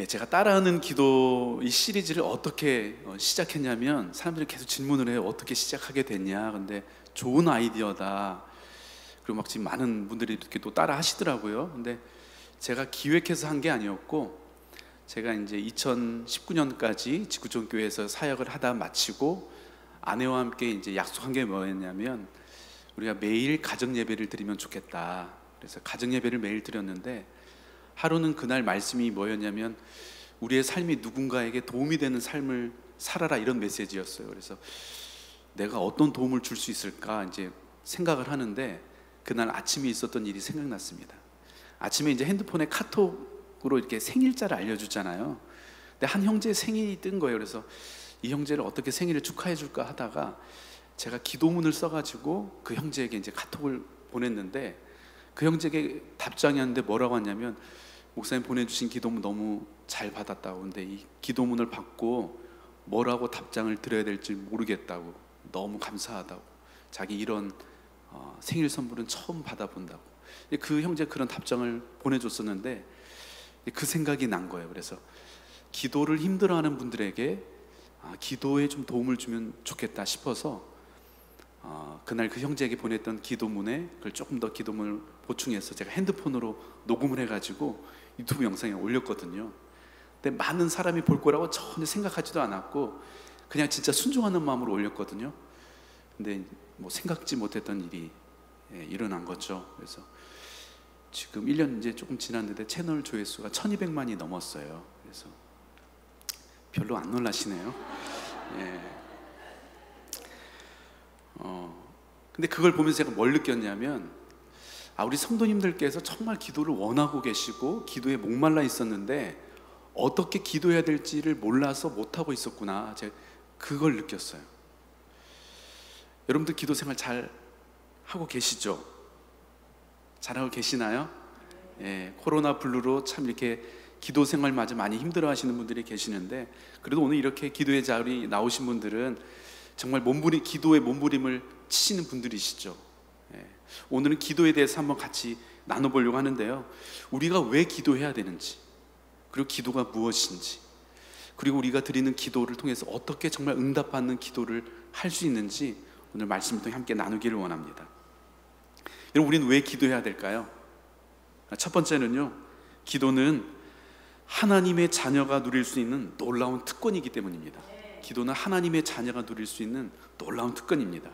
제가 따라하는 기도 이 시리즈를 어떻게 시작했냐면, 사람들이 계속 질문을 해요. 어떻게 시작하게 됐냐. 근데 좋은 아이디어다. 그리고 막 지금 많은 분들이 이렇게 또 따라 하시더라고요. 근데 제가 기획해서 한 게 아니었고, 제가 이제 2019년까지 지구촌교회에서 사역을 하다 마치고 아내와 함께 이제 약속한 게 뭐였냐면, 우리가 매일 가정 예배를 드리면 좋겠다. 그래서 가정 예배를 매일 드렸는데, 하루는 그날 말씀이 뭐였냐면, 우리의 삶이 누군가에게 도움이 되는 삶을 살아라, 이런 메시지였어요. 그래서 내가 어떤 도움을 줄 수 있을까 이제 생각을 하는데, 그날 아침에 있었던 일이 생각났습니다. 아침에 이제 핸드폰에 카톡으로 이렇게 생일자를 알려주잖아요. 근데 한 형제의 생일이 뜬 거예요. 그래서 이 형제를 어떻게 생일을 축하해 줄까 하다가 제가 기도문을 써가지고 그 형제에게 이제 카톡을 보냈는데, 그 형제에게 답장이 왔는데 뭐라고 하냐면, 목사님 보내주신 기도문 너무 잘 받았다고. 근데 이 기도문을 받고 뭐라고 답장을 드려야 될지 모르겠다고, 너무 감사하다고, 자기 이런 생일 선물은 처음 받아본다고. 그 형제 그런 답장을 보내줬었는데, 그 생각이 난 거예요. 그래서 기도를 힘들어하는 분들에게 기도에 좀 도움을 주면 좋겠다 싶어서 그날 그 형제에게 보냈던 기도문에 그걸 조금 더 기도문을 보충해서 제가 핸드폰으로 녹음을 해가지고 유튜브 영상에 올렸거든요. 근데 많은 사람이 볼 거라고 전혀 생각하지도 않았고 그냥 진짜 순종하는 마음으로 올렸거든요. 근데 뭐 생각지 못했던 일이 일어난 거죠. 그래서 지금 1년 이제 조금 지났는데 채널 조회수가 1200만이 넘었어요. 그래서 별로 안 놀라시네요. 근데 그걸 보면서 제가 뭘 느꼈냐면, 우리 성도님들께서 정말 기도를 원하고 계시고 기도에 목말라 있었는데 어떻게 기도해야 될지를 몰라서 못하고 있었구나. 제가 그걸 느꼈어요. 여러분들 기도 생활 잘 하고 계시죠? 잘하고 계시나요? 코로나 블루로 참 이렇게 기도 생활마저 많이 힘들어 하시는 분들이 계시는데, 그래도 오늘 이렇게 기도의 자리 나오신 분들은 정말 기도의 몸부림을 치시는 분들이시죠. 오늘은 기도에 대해서 한번 같이 나눠보려고 하는데요. 우리가 왜 기도해야 되는지, 그리고 기도가 무엇인지, 그리고 우리가 드리는 기도를 통해서 어떻게 정말 응답받는 기도를 할 수 있는지 오늘 말씀을 통해 함께 나누기를 원합니다. 여러분, 우리는 왜 기도해야 될까요? 첫 번째는요, 기도는 하나님의 자녀가 누릴 수 있는 놀라운 특권이기 때문입니다. 기도는 하나님의 자녀가 누릴 수 있는 놀라운 특권입니다.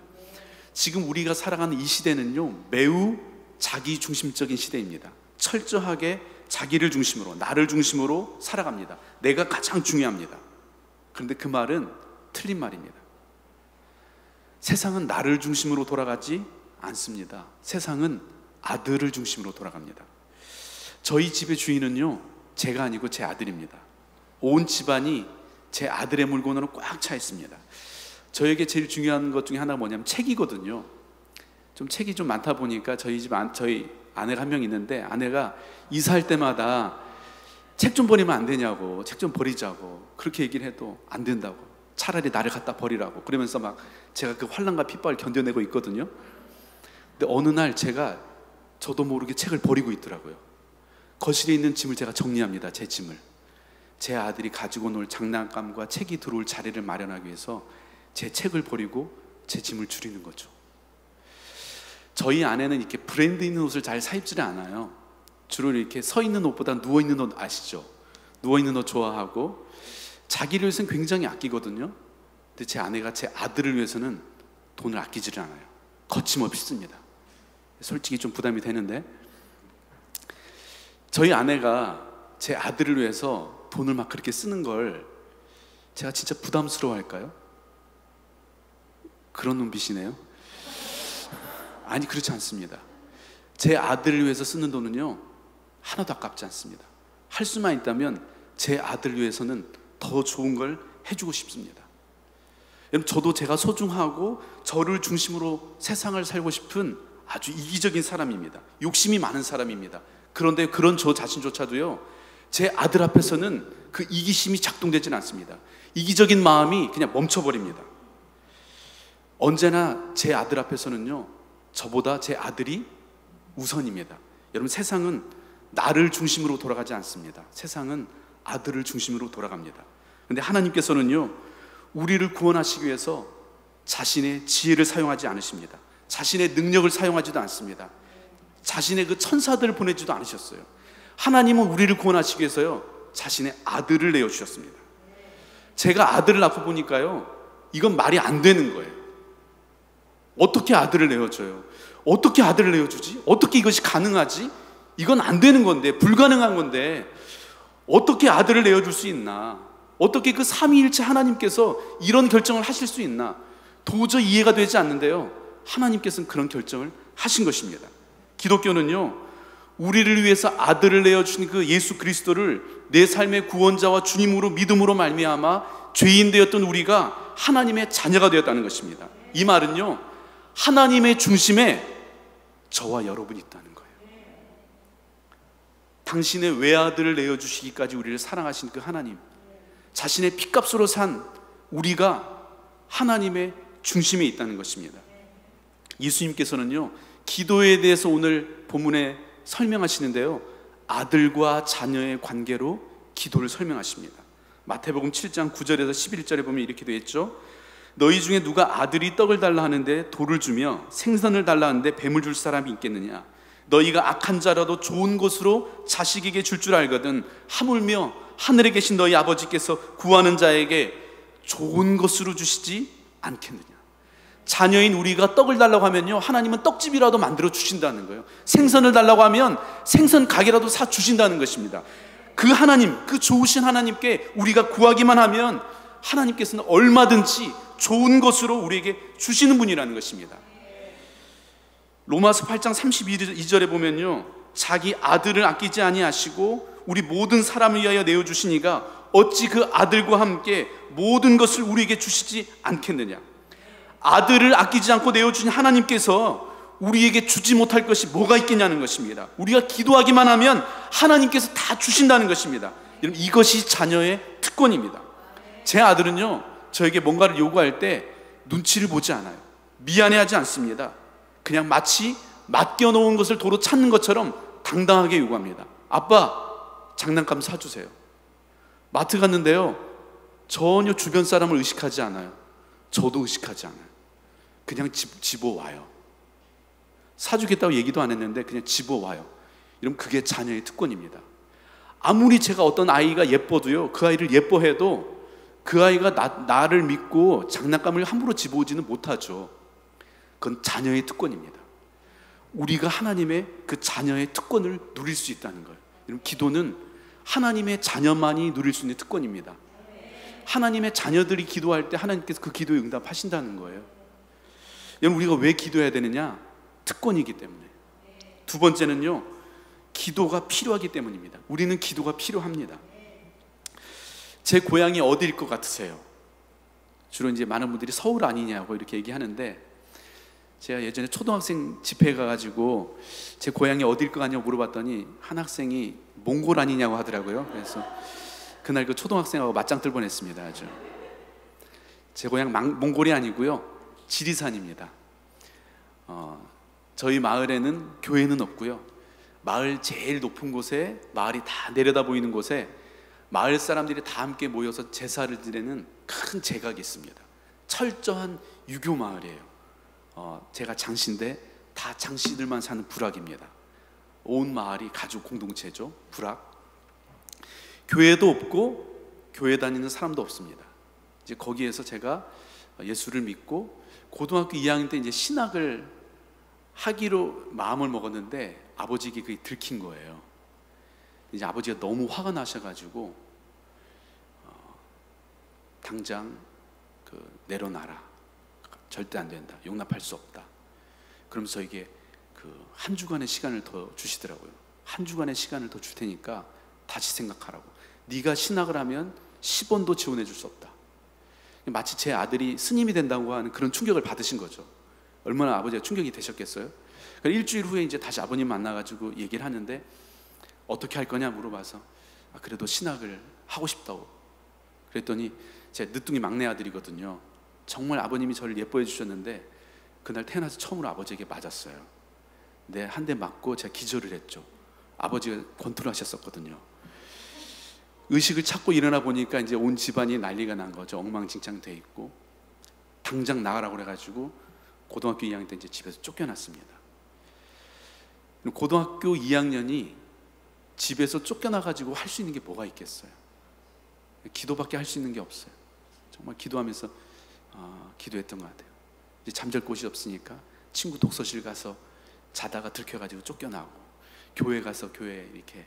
지금 우리가 살아가는 이 시대는요, 매우 자기중심적인 시대입니다. 철저하게 자기를 중심으로, 나를 중심으로 살아갑니다. 내가 가장 중요합니다. 그런데 그 말은 틀린 말입니다. 세상은 나를 중심으로 돌아가지 않습니다. 세상은 아들을 중심으로 돌아갑니다. 저희 집의 주인은요, 제가 아니고 제 아들입니다. 온 집안이 제 아들의 물건으로 꽉 차 있습니다. 저에게 제일 중요한 것 중에 하나가 뭐냐면 책이거든요. 책이 좀 많다 보니까 저희 아내가 한 명 있는데, 아내가 이사할 때마다 책 좀 버리면 안 되냐고, 책 좀 버리자고 그렇게 얘기를 해도 안 된다고, 차라리 나를 갖다 버리라고 그러면서 막 제가 그 환난과 핍박을 견뎌내고 있거든요. 근데 어느 날 저도 모르게 책을 버리고 있더라고요. 거실에 있는 짐을 제가 정리합니다. 제 짐을. 제 아들이 가지고 놀 장난감과 책이 들어올 자리를 마련하기 위해서 제 책을 버리고 제 짐을 줄이는 거죠. 저희 아내는 이렇게 브랜드 있는 옷을 잘 사 입지를 않아요. 주로 이렇게 서 있는 옷보다 누워 있는 옷 아시죠? 누워 있는 옷 좋아하고 자기를 위해서는 굉장히 아끼거든요. 근데 제 아내가 제 아들을 위해서는 돈을 아끼지를 않아요. 거침없이 씁니다. 솔직히 좀 부담이 되는데, 저희 아내가 제 아들을 위해서 돈을 막 그렇게 쓰는 걸 제가 진짜 부담스러워할까요? 그런 눈빛이네요. 아니, 그렇지 않습니다. 제 아들을 위해서 쓰는 돈은요, 하나도 아깝지 않습니다. 할 수만 있다면 제 아들을 위해서는 더 좋은 걸 해주고 싶습니다. 여러분, 저도 제가 소중하고 저를 중심으로 세상을 살고 싶은 아주 이기적인 사람입니다. 욕심이 많은 사람입니다. 그런데 그런 저 자신조차도요, 제 아들 앞에서는 그 이기심이 작동되지는 않습니다. 이기적인 마음이 그냥 멈춰버립니다. 언제나 제 아들 앞에서는요, 저보다 제 아들이 우선입니다. 여러분, 세상은 나를 중심으로 돌아가지 않습니다. 세상은 아들을 중심으로 돌아갑니다. 그런데 하나님께서는요, 우리를 구원하시기 위해서 자신의 지혜를 사용하지 않으십니다. 자신의 능력을 사용하지도 않습니다. 자신의 그 천사들을 보내지도 않으셨어요. 하나님은 우리를 구원하시기 위해서요, 자신의 아들을 내어주셨습니다. 제가 아들을 낳고 보니까요, 이건 말이 안 되는 거예요. 어떻게 아들을 내어줘요? 어떻게 아들을 내어주지? 어떻게 이것이 가능하지? 이건 안 되는 건데, 불가능한 건데 어떻게 아들을 내어줄 수 있나? 어떻게 그 삼위일체 하나님께서 이런 결정을 하실 수 있나? 도저히 이해가 되지 않는데요, 하나님께서는 그런 결정을 하신 것입니다. 기독교는요, 우리를 위해서 아들을 내어주신 그 예수 그리스도를 내 삶의 구원자와 주님으로 믿음으로 말미암아 죄인 되었던 우리가 하나님의 자녀가 되었다는 것입니다. 이 말은요, 하나님의 중심에 저와 여러분이 있다는 거예요. 당신의 외아들을 내어주시기까지 우리를 사랑하신 그 하나님, 자신의 피값으로 산 우리가 하나님의 중심에 있다는 것입니다. 예수님께서는요, 기도에 대해서 오늘 본문에 설명하시는데요, 아들과 자녀의 관계로 기도를 설명하십니다. 마태복음 7장 9절에서 11절에 보면 이렇게 되어 있죠. 너희 중에 누가 아들이 떡을 달라 하는데 돌을 주며 생선을 달라 하는데 뱀을 줄 사람이 있겠느냐? 너희가 악한 자라도 좋은 것으로 자식에게 줄 줄 알거든 하물며 하늘에 계신 너희 아버지께서 구하는 자에게 좋은 것으로 주시지 않겠느냐? 자녀인 우리가 떡을 달라고 하면요, 하나님은 떡집이라도 만들어 주신다는 거예요. 생선을 달라고 하면 생선 가게라도 사 주신다는 것입니다. 그 하나님, 그 좋으신 하나님께 우리가 구하기만 하면 하나님께서는 얼마든지 좋은 것으로 우리에게 주시는 분이라는 것입니다. 로마서 8장 32절에 보면요, 자기 아들을 아끼지 아니하시고 우리 모든 사람을 위하여 내어주시니가 어찌 그 아들과 함께 모든 것을 우리에게 주시지 않겠느냐? 아들을 아끼지 않고 내어주신 하나님께서 우리에게 주지 못할 것이 뭐가 있겠냐는 것입니다. 우리가 기도하기만 하면 하나님께서 다 주신다는 것입니다. 여러분, 이것이 자녀의 특권입니다. 제 아들은요, 저에게 뭔가를 요구할 때 눈치를 보지 않아요. 미안해하지 않습니다. 그냥 마치 맡겨놓은 것을 도로 찾는 것처럼 당당하게 요구합니다. 아빠, 장난감 사주세요. 마트 갔는데요, 전혀 주변 사람을 의식하지 않아요. 저도 의식하지 않아요. 그냥 집어와요. 사주겠다고 얘기도 안 했는데 그냥 집어와요. 이러면 그게 자녀의 특권입니다. 아무리 제가 어떤 아이가 예뻐도요, 그 아이를 예뻐해도 그 아이가 나를 믿고 장난감을 함부로 집어오지는 못하죠. 그건 자녀의 특권입니다. 우리가 하나님의 그 자녀의 특권을 누릴 수 있다는 거예요. 여러분, 기도는 하나님의 자녀만이 누릴 수 있는 특권입니다. 하나님의 자녀들이 기도할 때 하나님께서 그 기도에 응답하신다는 거예요. 여러분, 우리가 왜 기도해야 되느냐? 특권이기 때문에. 두 번째는요, 기도가 필요하기 때문입니다. 우리는 기도가 필요합니다. 제 고향이 어디일 것 같으세요? 주로 이제 많은 분들이 서울 아니냐고 이렇게 얘기하는데, 제가 예전에 초등학생 집회에 가가지고 제 고향이 어디일 것 같냐고 물어봤더니 한 학생이 몽골 아니냐고 하더라고요. 그래서 그날 그 초등학생하고 맞짱 뜰 뻔했습니다. 아주. 제 고향 몽골이 아니고요, 지리산입니다. 저희 마을에는 교회는 없고요, 마을 제일 높은 곳에, 마을이 다 내려다 보이는 곳에 마을 사람들이 다 함께 모여서 제사를 지내는 큰 제각이 있습니다. 철저한 유교 마을이에요. 제가 장씨인데 다 장씨들만 사는 부락입니다. 온 마을이 가족 공동체죠. 부락. 교회도 없고 교회 다니는 사람도 없습니다. 이제 거기에서 제가 예수를 믿고 고등학교 2학년 때 이제 신학을 하기로 마음을 먹었는데 아버지에게 그게 들킨 거예요. 이제 아버지가 너무 화가 나셔가지고 당장 내려놔라. 절대 안 된다. 용납할 수 없다. 그러면서 이게 한 주간의 시간을 더 주시더라고요. 한 주간의 시간을 더 줄 테니까 다시 생각하라고. 네가 신학을 하면 10원도 지원해 줄 수 없다. 마치 제 아들이 스님이 된다고 하는 그런 충격을 받으신 거죠. 얼마나 아버지가 충격이 되셨겠어요? 일주일 후에 이제 다시 아버님 만나가지고 얘기를 하는데 어떻게 할 거냐 물어봐서 그래도 신학을 하고 싶다고. 그랬더니 제 늦둥이 막내 아들이거든요. 정말 아버님이 저를 예뻐해 주셨는데 그날 태어나서 처음으로 아버지에게 맞았어요. 네, 한 대 맞고 제가 기절을 했죠. 아버지가 권투를 하셨었거든요. 의식을 찾고 일어나 보니까 이제 온 집안이 난리가 난 거죠. 엉망진창 돼 있고, 당장 나가라고 그래가지고 고등학교 2학년 때 이제 집에서 쫓겨났습니다. 고등학교 2학년이 집에서 쫓겨나가지고 할 수 있는 게 뭐가 있겠어요? 기도밖에 할 수 있는 게 없어요. 정말 기도하면서 기도했던 것 같아요. 이제 잠잘 곳이 없으니까 친구 독서실 가서 자다가 들켜가지고 쫓겨나고, 교회 가서 교회 이렇게,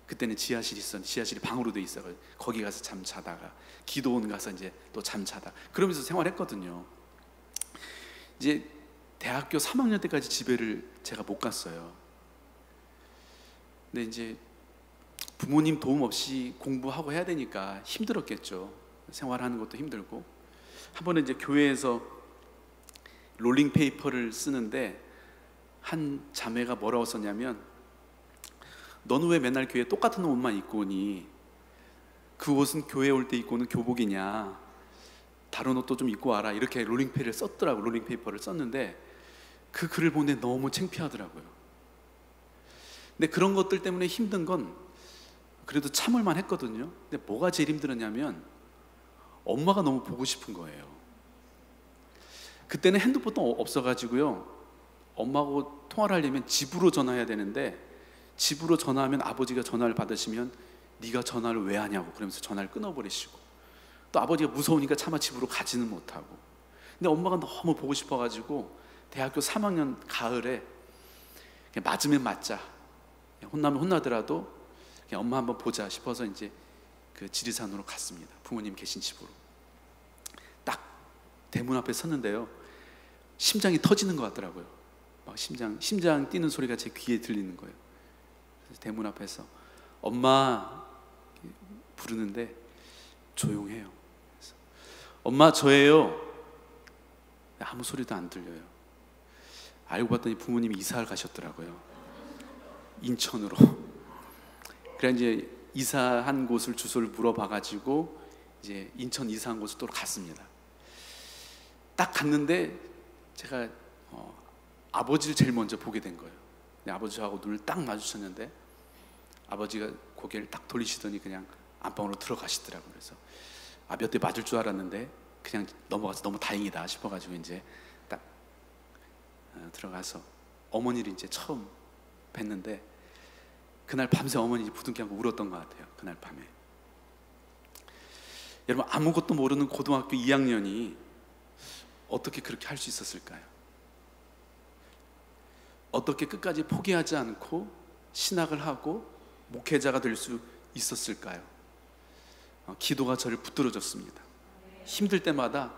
그때는 지하실이 있었는데 지하실이 방으로 돼 있어 거기 가서 잠 자다가, 기도원 가서 이제 또 잠 자다, 그러면서 생활했거든요. 이제 대학교 3학년 때까지 집에를 제가 못 갔어요. 근데 이제 부모님 도움 없이 공부하고 해야 되니까 힘들었겠죠. 생활하는 것도 힘들고. 한 번은 이제 교회에서 롤링페이퍼를 쓰는데 한 자매가 뭐라고 썼냐면, 너는 왜 맨날 교회에 똑같은 옷만 입고 오니? 그 옷은 교회 올 때 입고 오는 교복이냐? 다른 옷도 좀 입고 와라. 이렇게 롤링페이퍼를 썼더라고요. 롤링페이퍼를 썼는데 그 글을 보는데 너무 창피하더라고요. 근데 그런 것들 때문에 힘든 건 그래도 참을만 했거든요. 근데 뭐가 제일 힘들었냐면 엄마가 너무 보고 싶은 거예요. 그때는 핸드폰도 없어가지고요, 엄마하고 통화를 하려면 집으로 전화해야 되는데, 집으로 전화하면 아버지가 전화를 받으시면 네가 전화를 왜 하냐고 그러면서 전화를 끊어버리시고, 또 아버지가 무서우니까 차마 집으로 가지는 못하고. 근데 엄마가 너무 보고 싶어가지고 대학교 3학년 가을에 그냥 맞으면 맞자, 혼나면 혼나더라도 그냥 엄마 한번 보자 싶어서 이제 그 지리산으로 갔습니다. 부모님 계신 집으로. 딱 대문 앞에 섰는데요, 심장이 터지는 것 같더라고요. 막 심장 뛰는 소리가 제 귀에 들리는 거예요. 그래서 대문 앞에서 엄마 부르는데 조용해요. 그래서 엄마 저예요. 아무 소리도 안 들려요. 알고 봤더니 부모님이 이사를 가셨더라고요, 인천으로. 그래 이제 이사한 곳을 주소를 물어봐가지고 이제 인천 이사한 곳을 또 갔습니다. 딱 갔는데 제가 아버지를 제일 먼저 보게 된 거예요. 아버지하고 눈을 딱 마주쳤는데 아버지가 고개를 딱 돌리시더니 그냥 안방으로 들어가시더라고요. 그래서 몇 대 맞을 줄 알았는데 그냥 넘어가서 너무 다행이다 싶어가지고 이제 딱 들어가서 어머니를 이제 처음 뵀는데, 그날 밤새 어머니 부둥켜 안고 울었던 것 같아요. 그날 밤에. 여러분, 아무것도 모르는 고등학교 2학년이 어떻게 그렇게 할 수 있었을까요? 어떻게 끝까지 포기하지 않고 신학을 하고 목회자가 될 수 있었을까요? 기도가 저를 붙들어줬습니다. 힘들 때마다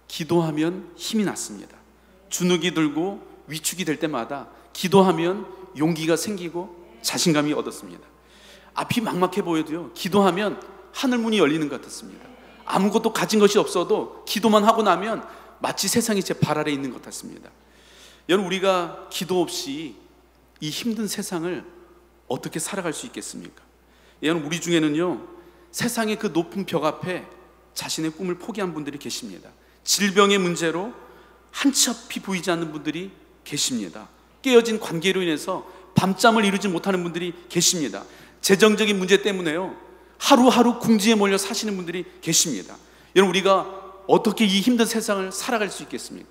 기도하면 힘이 났습니다. 주눅이 들고 위축이 될 때마다 기도하면 용기가 생기고 자신감이 얻었습니다. 앞이 막막해 보여도요, 기도하면 하늘 문이 열리는 것 같았습니다. 아무것도 가진 것이 없어도 기도만 하고 나면 마치 세상이 제 발 아래 있는 것 같습니다. 여러분, 우리가 기도 없이 이 힘든 세상을 어떻게 살아갈 수 있겠습니까? 여러분, 우리 중에는요, 세상의 그 높은 벽 앞에 자신의 꿈을 포기한 분들이 계십니다. 질병의 문제로 한치 앞이 보이지 않는 분들이 계십니다. 깨어진 관계로 인해서 밤잠을 이루지 못하는 분들이 계십니다. 재정적인 문제 때문에요, 하루하루 궁지에 몰려 사시는 분들이 계십니다. 여러분, 우리가 어떻게 이 힘든 세상을 살아갈 수 있겠습니까?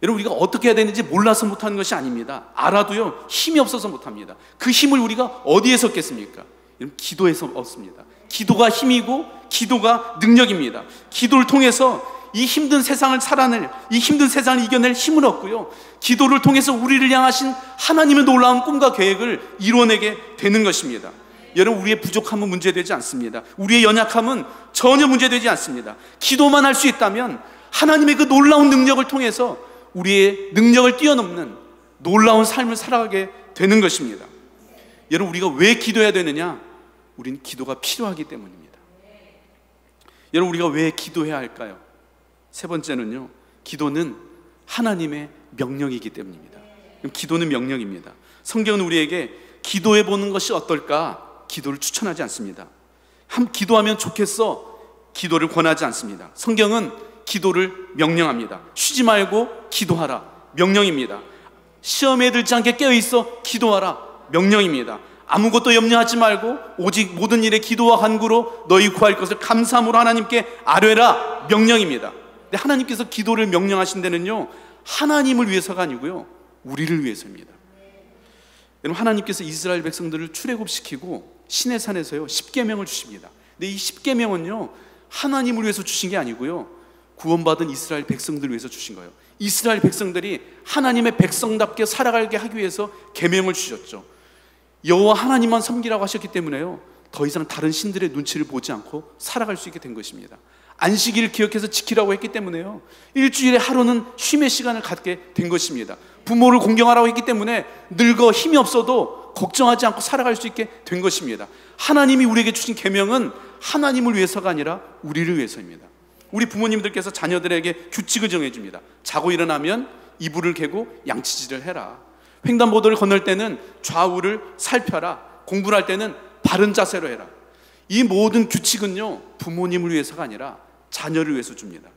여러분, 우리가 어떻게 해야 되는지 몰라서 못하는 것이 아닙니다. 알아도요, 힘이 없어서 못합니다. 그 힘을 우리가 어디에서 얻겠습니까? 여러분, 기도에서 얻습니다. 기도가 힘이고 기도가 능력입니다. 기도를 통해서 이 힘든 세상을 살아낼, 이 힘든 세상을 이겨낼 힘을 얻고요, 기도를 통해서 우리를 향하신 하나님의 놀라운 꿈과 계획을 이뤄내게 되는 것입니다. 여러분, 우리의 부족함은 문제되지 않습니다. 우리의 연약함은 전혀 문제되지 않습니다. 기도만 할 수 있다면 하나님의 그 놀라운 능력을 통해서 우리의 능력을 뛰어넘는 놀라운 삶을 살아가게 되는 것입니다. 여러분, 우리가 왜 기도해야 되느냐? 우리는 기도가 필요하기 때문입니다. 여러분, 우리가 왜 기도해야 할까요? 세 번째는요, 기도는 하나님의 명령이기 때문입니다. 기도는 명령입니다. 성경은 우리에게 기도해 보는 것이 어떨까? 기도를 추천하지 않습니다. 기도하면 좋겠어, 기도를 권하지 않습니다. 성경은 기도를 명령합니다. 쉬지 말고 기도하라, 명령입니다. 시험에 들지 않게 깨어있어, 기도하라, 명령입니다. 아무것도 염려하지 말고 오직 모든 일에 기도와 간구로 너희 구할 것을 감사함으로 하나님께 아뢰라, 명령입니다. 근데 하나님께서 기도를 명령하신 데는요, 하나님을 위해서가 아니고요, 우리를 위해서입니다. 여러분, 하나님께서 이스라엘 백성들을 출애굽시키고 시내산에서요 10계명을 주십니다. 근데 이 10계명은요 하나님을 위해서 주신 게 아니고요, 구원받은 이스라엘 백성들을 위해서 주신 거예요. 이스라엘 백성들이 하나님의 백성답게 살아가게 하기 위해서 계명을 주셨죠. 여호와 하나님만 섬기라고 하셨기 때문에요, 더 이상 다른 신들의 눈치를 보지 않고 살아갈 수 있게 된 것입니다. 안식일을 기억해서 지키라고 했기 때문에요, 일주일에 하루는 쉼의 시간을 갖게 된 것입니다. 부모를 공경하라고 했기 때문에 늙어 힘이 없어도 걱정하지 않고 살아갈 수 있게 된 것입니다. 하나님이 우리에게 주신 계명은 하나님을 위해서가 아니라 우리를 위해서입니다. 우리 부모님들께서 자녀들에게 규칙을 정해줍니다. 자고 일어나면 이불을 개고 양치질을 해라. 횡단보도를 건널 때는 좌우를 살펴라. 공부를 할 때는 바른 자세로 해라. 이 모든 규칙은요 부모님을 위해서가 아니라 자녀를 위해서 줍니다.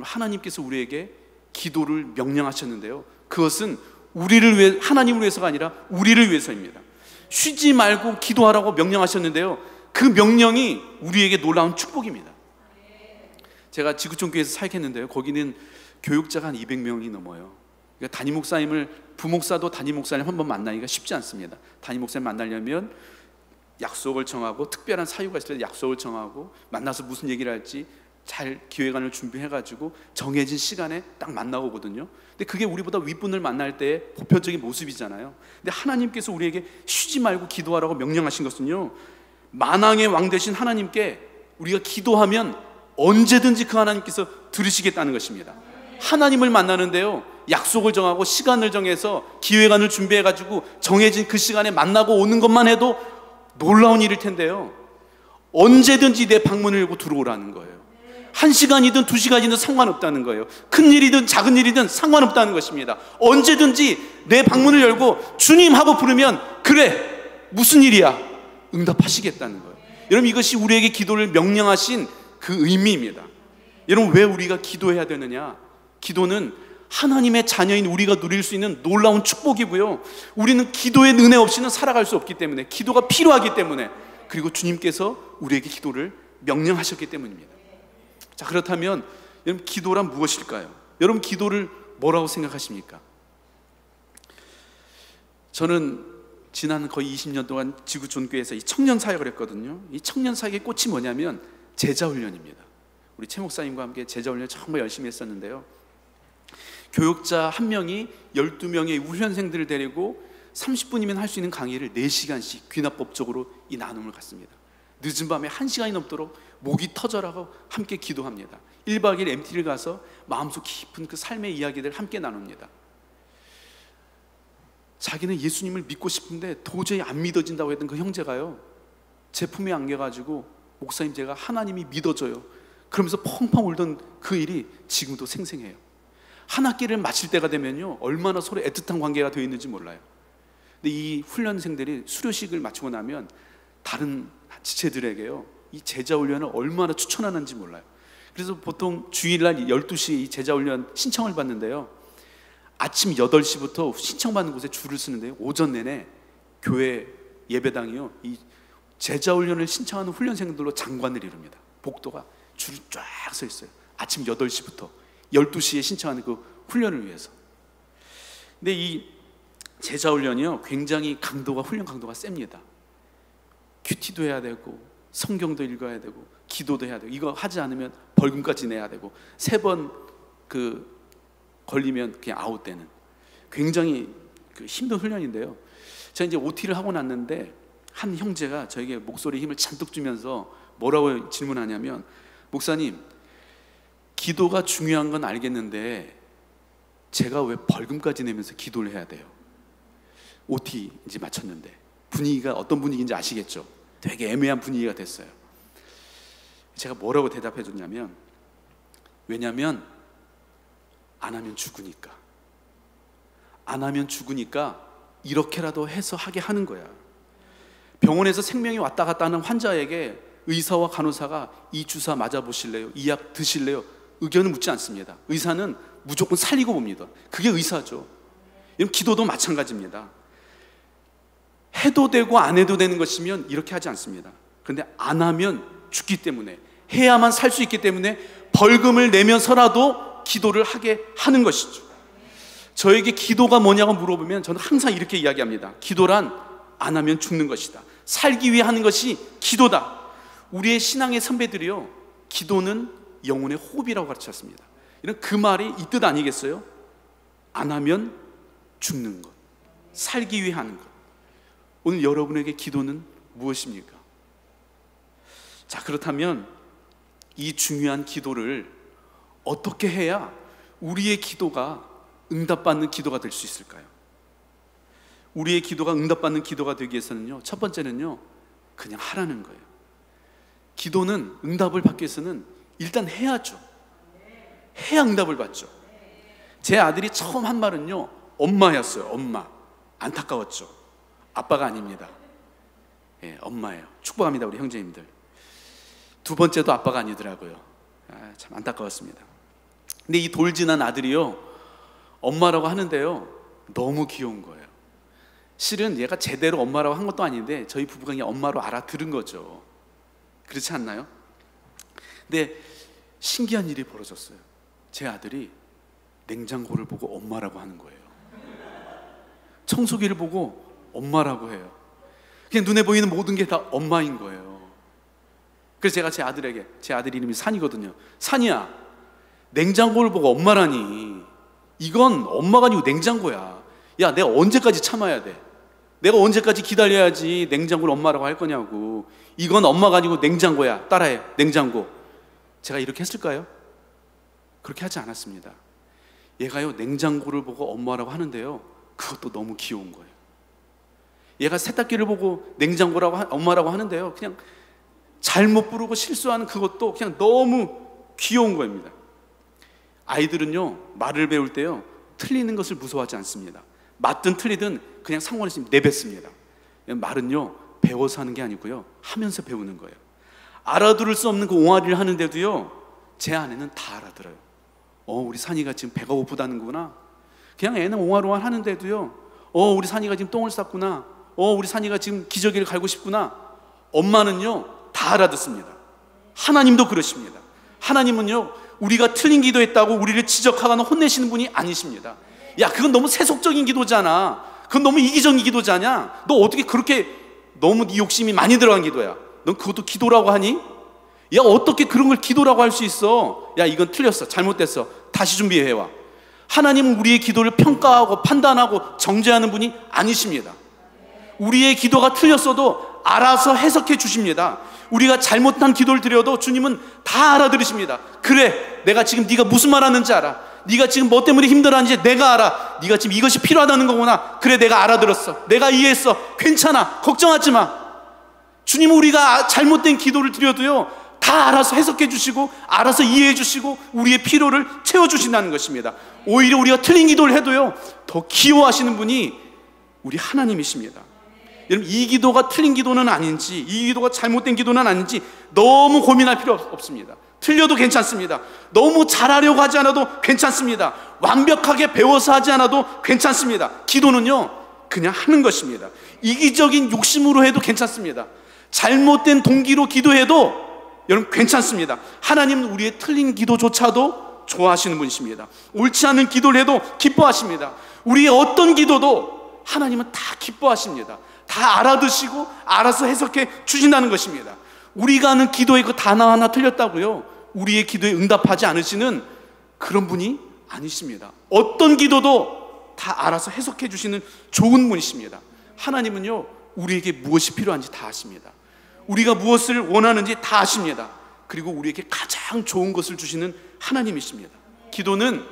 하나님께서 우리에게 기도를 명령하셨는데요, 그것은 우리를 위해, 하나님을 위해서가 아니라 우리를 위해서입니다. 쉬지 말고 기도하라고 명령하셨는데요, 그 명령이 우리에게 놀라운 축복입니다. 제가 지구촌교회에서 사역했는데요, 거기는 교육자가 한 200명이 넘어요. 그러니까 담임 목사님을, 부목사도 담임 목사님 한 번 만나기가 쉽지 않습니다. 담임 목사님 만나려면 약속을 정하고, 특별한 사유가 있을 때 약속을 정하고, 만나서 무슨 얘기를 할지 잘 기획안을 준비해가지고 정해진 시간에 딱 만나고 오거든요. 근데 그게 우리보다 윗분을 만날 때의 보편적인 모습이잖아요. 근데 하나님께서 우리에게 쉬지 말고 기도하라고 명령하신 것은요, 만왕의 왕 되신 하나님께 우리가 기도하면 언제든지 그 하나님께서 들으시겠다는 것입니다. 하나님을 만나는데요, 약속을 정하고 시간을 정해서 기획안을 준비해가지고 정해진 그 시간에 만나고 오는 것만 해도 놀라운 일일 텐데요, 언제든지 내 방문을 열고 들어오라는 거예요. 1시간이든 2시간이든 상관없다는 거예요. 큰 일이든 작은 일이든 상관없다는 것입니다. 언제든지 내 방문을 열고 주님 하고 부르면, 그래 무슨 일이야, 응답하시겠다는 거예요. 여러분, 이것이 우리에게 기도를 명령하신 그 의미입니다. 여러분, 왜 우리가 기도해야 되느냐? 기도는 하나님의 자녀인 우리가 누릴 수 있는 놀라운 축복이고요, 우리는 기도의 은혜 없이는 살아갈 수 없기 때문에, 기도가 필요하기 때문에, 그리고 주님께서 우리에게 기도를 명령하셨기 때문입니다. 자, 그렇다면 여러분, 기도란 무엇일까요? 여러분, 기도를 뭐라고 생각하십니까? 저는 지난 거의 20년 동안 지구촌교회에서 이 청년 사역을 했거든요. 이 청년 사역의 꽃이 뭐냐면 제자훈련입니다. 우리 최 목사님과 함께 제자훈련 정말 열심히 했었는데요, 교육자 한 명이 12명의 훈련생들을 데리고 30분이면 할 수 있는 강의를 4시간씩 귀납법적으로 이 나눔을 갖습니다. 늦은 밤에 1시간이 넘도록 목이 터져라고 함께 기도합니다. 1박 2일 MT를 가서 마음속 깊은 그 삶의 이야기들을 함께 나눕니다. 자기는 예수님을 믿고 싶은데 도저히 안 믿어진다고 했던 그 형제가요, 제 품에 안겨가지고, 목사님 제가 하나님이 믿어져요, 그러면서 펑펑 울던 그 일이 지금도 생생해요. 한 학기를 마칠 때가 되면요, 얼마나 서로 애틋한 관계가 되어 있는지 몰라요. 근데 이 훈련생들이 수료식을 마치고 나면 다른 지체들에게요, 이 제자훈련을 얼마나 추천하는지 몰라요. 그래서 보통 주일날 12시에 이 제자훈련 신청을 받는데요, 아침 8시부터 신청받는 곳에 줄을 쓰는데요, 오전 내내 교회 예배당이요, 이 제자훈련을 신청하는 훈련생들로 장관을 이룹니다. 복도가 줄이 쫙 서 있어요. 아침 8시부터 12시에 신청하는 그 훈련을 위해서. 근데 이 제자훈련이요, 굉장히 강도가, 훈련 강도가 셉니다. 큐티도 해야 되고, 성경도 읽어야 되고, 기도도 해야 되고, 이거 하지 않으면 벌금까지 내야 되고, 3번 그 걸리면 그냥 아웃되는 굉장히 그 힘든 훈련인데요, 제가 이제 OT를 하고 났는데 한 형제가 저에게 목소리에 힘을 잔뜩 주면서 뭐라고 질문하냐면, 목사님, 기도가 중요한 건 알겠는데 제가 왜 벌금까지 내면서 기도를 해야 돼요? OT 이제 마쳤는데 분위기가 어떤 분위기인지 아시겠죠? 되게 애매한 분위기가 됐어요. 제가 뭐라고 대답해 줬냐면, 왜냐면 안 하면 죽으니까. 안 하면 죽으니까 이렇게라도 해서 하게 하는 거야. 병원에서 생명이 왔다 갔다 하는 환자에게 의사와 간호사가 이 주사 맞아보실래요? 이 약 드실래요? 의견을 묻지 않습니다. 의사는 무조건 살리고 봅니다. 그게 의사죠. 기도도 마찬가지입니다. 해도 되고 안 해도 되는 것이면 이렇게 하지 않습니다. 그런데 안 하면 죽기 때문에, 해야만 살 수 있기 때문에 벌금을 내면서라도 기도를 하게 하는 것이죠. 저에게 기도가 뭐냐고 물어보면 저는 항상 이렇게 이야기합니다. 기도란 안 하면 죽는 것이다. 살기 위해 하는 것이 기도다. 우리의 신앙의 선배들이요, 기도는 영혼의 호흡이라고 가르쳤습니다. 이런 그 말이 이 뜻 아니겠어요? 안 하면 죽는 것, 살기 위해 하는 것. 오늘 여러분에게 기도는 무엇입니까? 자, 그렇다면 이 중요한 기도를 어떻게 해야 우리의 기도가 응답받는 기도가 될 수 있을까요? 우리의 기도가 응답받는 기도가 되기 위해서는요, 첫 번째는요, 그냥 하라는 거예요. 기도는 응답을 받기 위해서는 일단 해야죠. 해야 응답을 받죠. 제 아들이 처음 한 말은요, 엄마였어요. 엄마. 안타까웠죠. 아빠가 아닙니다. 예, 엄마예요. 축복합니다, 우리 형제님들. 두 번째도 아빠가 아니더라고요. 참 안타까웠습니다. 근데 이 돌진한 아들이요, 엄마라고 하는데요, 너무 귀여운 거예요. 실은 얘가 제대로 엄마라고 한 것도 아닌데 저희 부부가 그냥 엄마로 알아들은 거죠. 그렇지 않나요? 근데 신기한 일이 벌어졌어요. 제 아들이 냉장고를 보고 엄마라고 하는 거예요. 청소기를 보고 엄마라고 해요. 그냥 눈에 보이는 모든 게 다 엄마인 거예요. 그래서 제가 제 아들에게, 제 아들 이름이 산이거든요. 산이야, 냉장고를 보고 엄마라니, 이건 엄마가 아니고 냉장고야. 야, 내가 언제까지 참아야 돼? 내가 언제까지 기다려야지 냉장고를 엄마라고 할 거냐고. 이건 엄마가 아니고 냉장고야. 따라해, 냉장고. 제가 이렇게 했을까요? 그렇게 하지 않았습니다. 얘가요, 냉장고를 보고 엄마라고 하는데요, 그것도 너무 귀여운 거예요. 얘가 세탁기를 보고 냉장고라고 엄마라고 하는데요, 그냥 잘못 부르고 실수하는 그것도 그냥 너무 귀여운 겁니다. 아이들은요, 말을 배울 때요, 틀리는 것을 무서워하지 않습니다. 맞든 틀리든 그냥 상관없이 내뱉습니다. 말은요, 배워서 하는 게 아니고요, 하면서 배우는 거예요. 알아들을 수 없는 그 옹알이를 하는데도요, 제 아내는 다 알아들어요. 우리 산이가 지금 배가 고프다는구나. 그냥 애는 옹알옹알 하는데도요, 우리 산이가 지금 똥을 쌌구나. 우리 산이가 지금 기저귀를 갈고 싶구나. 엄마는요, 다 알아듣습니다. 하나님도 그러십니다. 하나님은요, 우리가 틀린 기도했다고 우리를 지적하거나 혼내시는 분이 아니십니다. 야, 그건 너무 세속적인 기도잖아. 그건 너무 이기적인 기도잖아. 너 어떻게 그렇게 너무 네 욕심이 많이 들어간 기도야. 넌 그것도 기도라고 하니? 야, 어떻게 그런 걸 기도라고 할 수 있어? 야, 이건 틀렸어. 잘못됐어. 다시 준비해와. 하나님은 우리의 기도를 평가하고 판단하고 정죄하는 분이 아니십니다. 우리의 기도가 틀렸어도 알아서 해석해 주십니다. 우리가 잘못한 기도를 드려도 주님은 다 알아들으십니다. 그래, 내가 지금 네가 무슨 말 하는지 알아. 네가 지금 뭐 때문에 힘들어하는지 내가 알아. 네가 지금 이것이 필요하다는 거구나. 그래, 내가 알아들었어. 내가 이해했어. 괜찮아. 걱정하지 마. 주님은 우리가 잘못된 기도를 드려도요, 다 알아서 해석해 주시고 알아서 이해해 주시고 우리의 필요를 채워주신다는 것입니다. 오히려 우리가 틀린 기도를 해도요, 더 귀여워하시는 분이 우리 하나님이십니다. 여러분, 이 기도가 틀린 기도는 아닌지, 이 기도가 잘못된 기도는 아닌지 너무 고민할 필요 없습니다. 틀려도 괜찮습니다. 너무 잘하려고 하지 않아도 괜찮습니다. 완벽하게 배워서 하지 않아도 괜찮습니다. 기도는요, 그냥 하는 것입니다. 이기적인 욕심으로 해도 괜찮습니다. 잘못된 동기로 기도해도 여러분 괜찮습니다. 하나님은 우리의 틀린 기도조차도 좋아하시는 분이십니다. 옳지 않은 기도를 해도 기뻐하십니다. 우리의 어떤 기도도 하나님은 다 기뻐하십니다. 다 알아듣시고 알아서 해석해 주신다는 것입니다. 우리가 하는 기도의 그 단어 하나 틀렸다고요, 우리의 기도에 응답하지 않으시는 그런 분이 아니십니다. 어떤 기도도 다 알아서 해석해 주시는 좋은 분이십니다. 하나님은요, 우리에게 무엇이 필요한지 다 아십니다. 우리가 무엇을 원하는지 다 아십니다. 그리고 우리에게 가장 좋은 것을 주시는 하나님이십니다. 기도는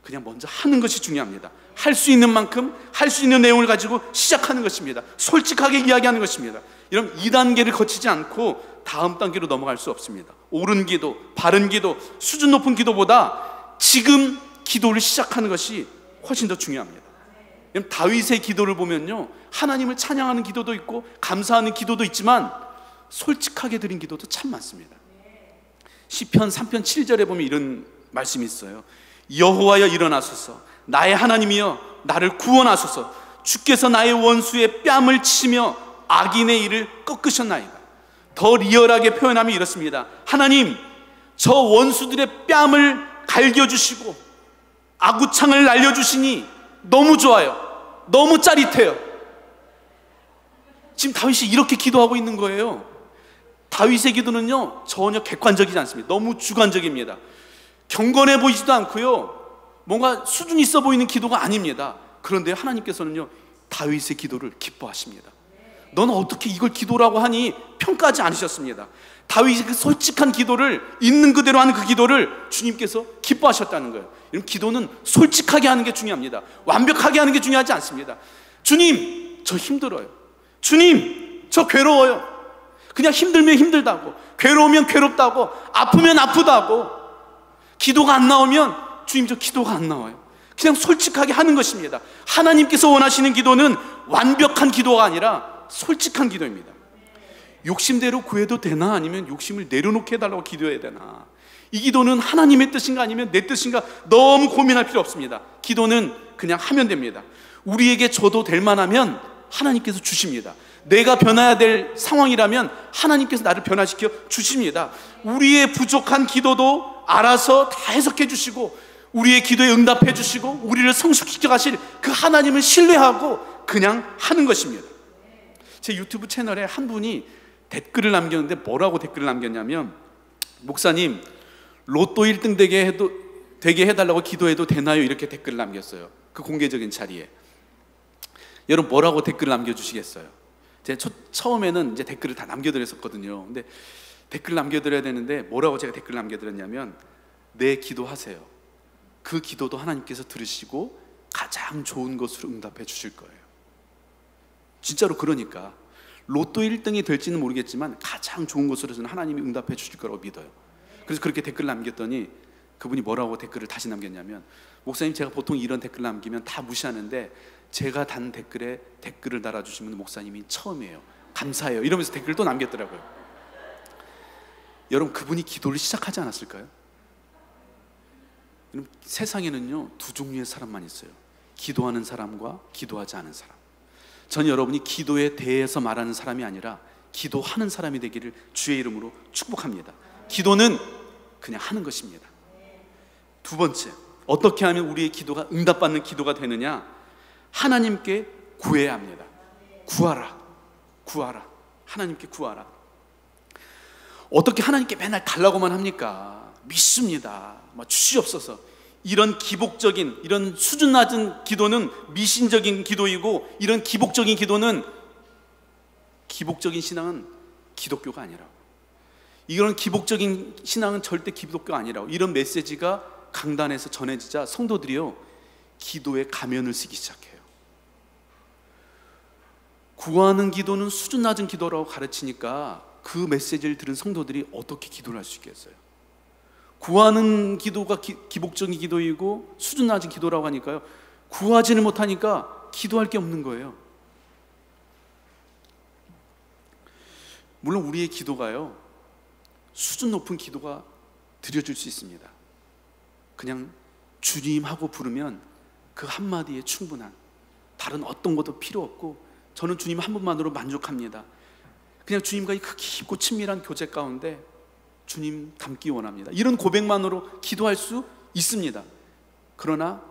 그냥 먼저 하는 것이 중요합니다. 할 수 있는 만큼 할 수 있는 내용을 가지고 시작하는 것입니다. 솔직하게 이야기하는 것입니다. 여러분, 2단계를 거치지 않고 다음 단계로 넘어갈 수 없습니다. 옳은 기도, 바른 기도, 수준 높은 기도보다 지금 기도를 시작하는 것이 훨씬 더 중요합니다. 다윗의 기도를 보면요, 하나님을 찬양하는 기도도 있고 감사하는 기도도 있지만 솔직하게 드린 기도도 참 많습니다. 시편 3편 7절에 보면 이런 말씀이 있어요. 여호와여 일어나소서, 나의 하나님이여 나를 구원하소서. 주께서 나의 원수의 뺨을 치며 악인의 일을 꺾으셨나이다. 더 리얼하게 표현하면 이렇습니다. 하나님, 저 원수들의 뺨을 갈겨주시고 아구창을 날려주시니 너무 좋아요. 너무 짜릿해요. 지금 다윗이 이렇게 기도하고 있는 거예요. 다윗의 기도는요, 전혀 객관적이지 않습니다. 너무 주관적입니다. 경건해 보이지도 않고요, 뭔가 수준 있어 보이는 기도가 아닙니다. 그런데 하나님께서는요, 다윗의 기도를 기뻐하십니다. 너는 어떻게 이걸 기도라고 하니 평가하지 않으셨습니다. 다윗의 그 솔직한 기도를, 있는 그대로 하는 그 기도를 주님께서 기뻐하셨다는 거예요. 이런 기도는 솔직하게 하는 게 중요합니다. 완벽하게 하는 게 중요하지 않습니다. 주님, 저 힘들어요. 주님, 저 괴로워요. 그냥 힘들면 힘들다고, 괴로우면 괴롭다고, 아프면 아프다고, 기도가 안 나오면 주님, 저 기도가 안 나와요. 그냥 솔직하게 하는 것입니다. 하나님께서 원하시는 기도는 완벽한 기도가 아니라 솔직한 기도입니다. 욕심대로 구해도 되나, 아니면 욕심을 내려놓게 해달라고 기도해야 되나, 이 기도는 하나님의 뜻인가 아니면 내 뜻인가 너무 고민할 필요 없습니다. 기도는 그냥 하면 됩니다. 우리에게 줘도 될 만하면 하나님께서 주십니다. 내가 변화해야 될 상황이라면 하나님께서 나를 변화시켜 주십니다. 우리의 부족한 기도도 알아서 다 해석해 주시고, 우리의 기도에 응답해 주시고, 우리를 성숙시켜 가실 그 하나님을 신뢰하고 그냥 하는 것입니다. 제 유튜브 채널에 한 분이 댓글을 남겼는데, 뭐라고 댓글을 남겼냐면, 목사님, 로또 1등 되게 해달라고 기도해도 되나요? 이렇게 댓글을 남겼어요. 그 공개적인 자리에. 여러분, 뭐라고 댓글을 남겨주시겠어요? 제가 처음에는 이제 댓글을 다 남겨드렸었거든요. 근데 댓글 남겨드려야 되는데, 뭐라고 제가 댓글 남겨드렸냐면, 네, 기도하세요. 그 기도도 하나님께서 들으시고 가장 좋은 것으로 응답해 주실 거예요. 진짜로. 그러니까 로또 1등이 될지는 모르겠지만 가장 좋은 것으로 저는 하나님이 응답해 주실 거라고 믿어요. 그래서 그렇게 댓글 남겼더니 그분이 뭐라고 댓글을 다시 남겼냐면, 목사님, 제가 보통 이런 댓글 남기면 다 무시하는데 제가 단 댓글에 댓글을 달아주시면 목사님이 처음이에요. 감사해요. 이러면서 댓글을 또 남겼더라고요. 여러분, 그분이 기도를 시작하지 않았을까요? 여러분, 세상에는요, 두 종류의 사람만 있어요. 기도하는 사람과 기도하지 않은 사람. 전 여러분이 기도에 대해서 말하는 사람이 아니라 기도하는 사람이 되기를 주의 이름으로 축복합니다. 기도는 그냥 하는 것입니다. 두 번째, 어떻게 하면 우리의 기도가 응답받는 기도가 되느냐? 하나님께 구해야 합니다. 구하라, 구하라, 하나님께 구하라. 어떻게 하나님께 맨날 달라고만 합니까? 믿습니다, 주시옵소서. 이런 기복적인, 이런 수준 낮은 기도는 미신적인 기도이고, 이런 기복적인 기도는, 기복적인 신앙은 기독교가 아니라고. 이런 기복적인 신앙은 절대 기독교가 아니라고. 이런 메시지가 강단에서 전해지자 성도들이요, 기도에 가면을 쓰기 시작해요. 구하는 기도는 수준 낮은 기도라고 가르치니까 그 메시지를 들은 성도들이 어떻게 기도를 할 수 있겠어요? 구하는 기도가 기복적인 기도이고 수준 낮은 기도라고 하니까요, 구하지는 못하니까 기도할 게 없는 거예요. 물론 우리의 기도가요, 수준 높은 기도가 드려질 수 있습니다. 그냥 주님 하고 부르면 그 한마디에 충분한, 다른 어떤 것도 필요 없고, 저는 주님 한 분만으로 만족합니다. 그냥 주님과의 그 깊고 친밀한 교제 가운데 주님 닮기 원합니다. 이런 고백만으로 기도할 수 있습니다. 그러나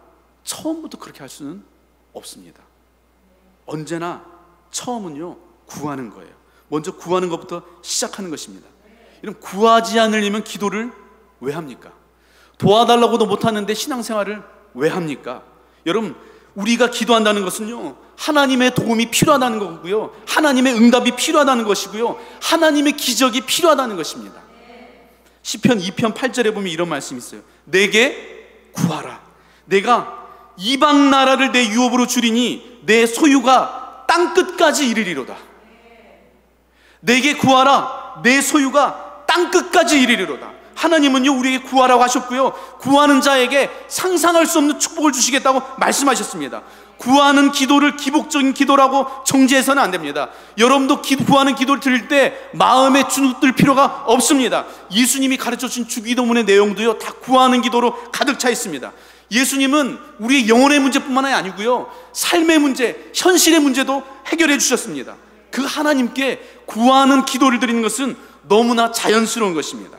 처음부터 그렇게 할 수는 없습니다. 언제나 처음은요, 구하는 거예요. 먼저 구하는 것부터 시작하는 것입니다. 이런 구하지 않으려면 기도를 왜 합니까? 도와달라고도 못하는데 신앙생활을 왜 합니까? 여러분, 우리가 기도한다는 것은요, 하나님의 도움이 필요하다는 거고요, 하나님의 응답이 필요하다는 것이고요, 하나님의 기적이 필요하다는 것입니다. 시편 2편 8절에 보면 이런 말씀이 있어요. 내게 구하라. 내가 이방 나라를 내 유업으로 주리니 내 소유가 땅끝까지 이르리로다. 내게 구하라. 내 소유가 땅끝까지 이르리로다. 하나님은요, 우리에게 구하라고 하셨고요, 구하는 자에게 상상할 수 없는 축복을 주시겠다고 말씀하셨습니다. 구하는 기도를 기복적인 기도라고 정죄해서는 안 됩니다. 여러분도 구하는 기도를 드릴 때 마음에 주눅들 필요가 없습니다. 예수님이 가르쳐주신 주기도문의 내용도요, 다 구하는 기도로 가득 차 있습니다. 예수님은 우리의 영혼의 문제뿐만 아니고요, 삶의 문제, 현실의 문제도 해결해 주셨습니다. 그 하나님께 구하는 기도를 드리는 것은 너무나 자연스러운 것입니다.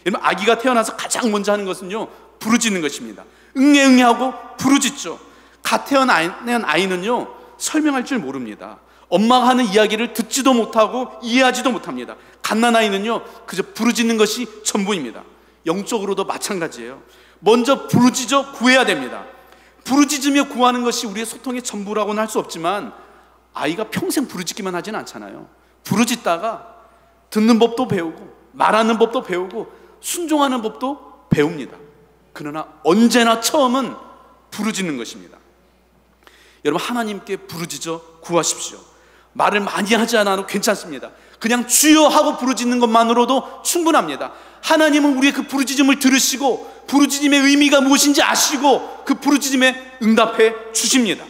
여러분, 아기가 태어나서 가장 먼저 하는 것은요, 부르짖는 것입니다. 응애응애하고 부르짖죠. 갓 태어난 아이는요, 설명할 줄 모릅니다. 엄마가 하는 이야기를 듣지도 못하고 이해하지도 못합니다. 갓난아이는요, 그저 부르짖는 것이 전부입니다. 영적으로도 마찬가지예요. 먼저 부르짖어 구해야 됩니다. 부르짖으며 구하는 것이 우리의 소통의 전부라고는 할 수 없지만, 아이가 평생 부르짖기만 하진 않잖아요. 부르짖다가 듣는 법도 배우고 말하는 법도 배우고 순종하는 법도 배웁니다. 그러나 언제나 처음은 부르짖는 것입니다. 여러분, 하나님께 부르짖어 구하십시오. 말을 많이 하지 않아도 괜찮습니다. 그냥 주여 하고 부르짖는 것만으로도 충분합니다. 하나님은 우리의 그 부르짖음을 들으시고 부르짖음의 의미가 무엇인지 아시고 그 부르짖음에 응답해 주십니다.